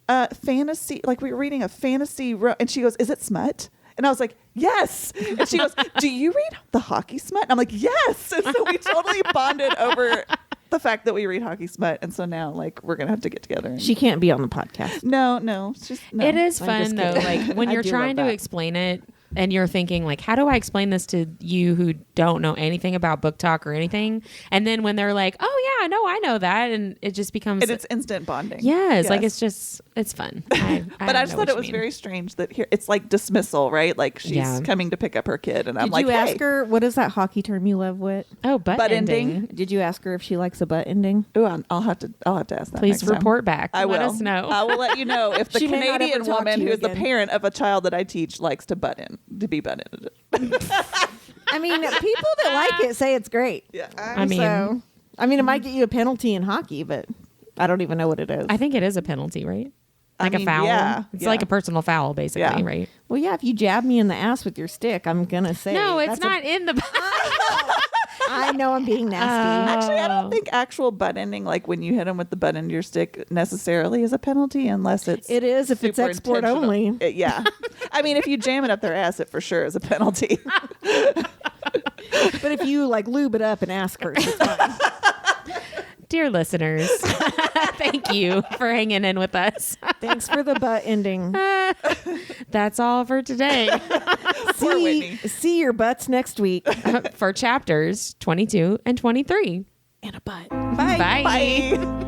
fantasy, like we were reading a fantasy, and she goes, is it smut? And I was like, yes. And she goes, do you read the hockey smut? And I'm like, yes. And so we totally bonded over the fact that we read hockey smut. And so now like we're going to have to get together. And She can't be on the podcast. no. It's just, no. It is I'm fun just though. kidding. Like when I you're do trying love to that. explain it and you're thinking like, how do I explain this to you who don't know anything about book talk or anything? And then when they're like, oh yeah, no, I know that. And it just becomes. And it's instant bonding. Yes, like it's fun. But I just thought it was very strange that here it's like dismissal, right? Like she's coming to pick up her kid, and I'm like, did you ask her what is that hockey term you love? What? Oh, butt ending. Did you ask her if she likes a butt ending? Oh, I'll have to ask that. Please next report time. back. I will. Let us know. I will let you know if the She may not Canadian ever talk woman to you who is the again. parent of a child that I teach likes to be butted. I mean, people that like it say it's great. Yeah. I mean, it might get you a penalty in hockey, but I don't even know what it is. I think it is a penalty, right? Like a foul. Yeah, It's like a personal foul, basically, right? Well, yeah, if you jab me in the ass with your stick, I'm going to say. No, it's not in the. I know I'm being nasty. Actually, I don't think actual butt ending, like when you hit them with the butt end of your stick, necessarily is a penalty unless it's. It is if it's super export intentional. only. Yeah. I mean, if you jam it up their ass, it for sure is a penalty. But if you like lube it up and ask first, it's fine. Dear listeners, thank you for hanging in with us. Thanks for the butt ending. That's all for today Poor Whitney. See your butts next week. for chapters 22 and 23. And a butt. Bye. Bye.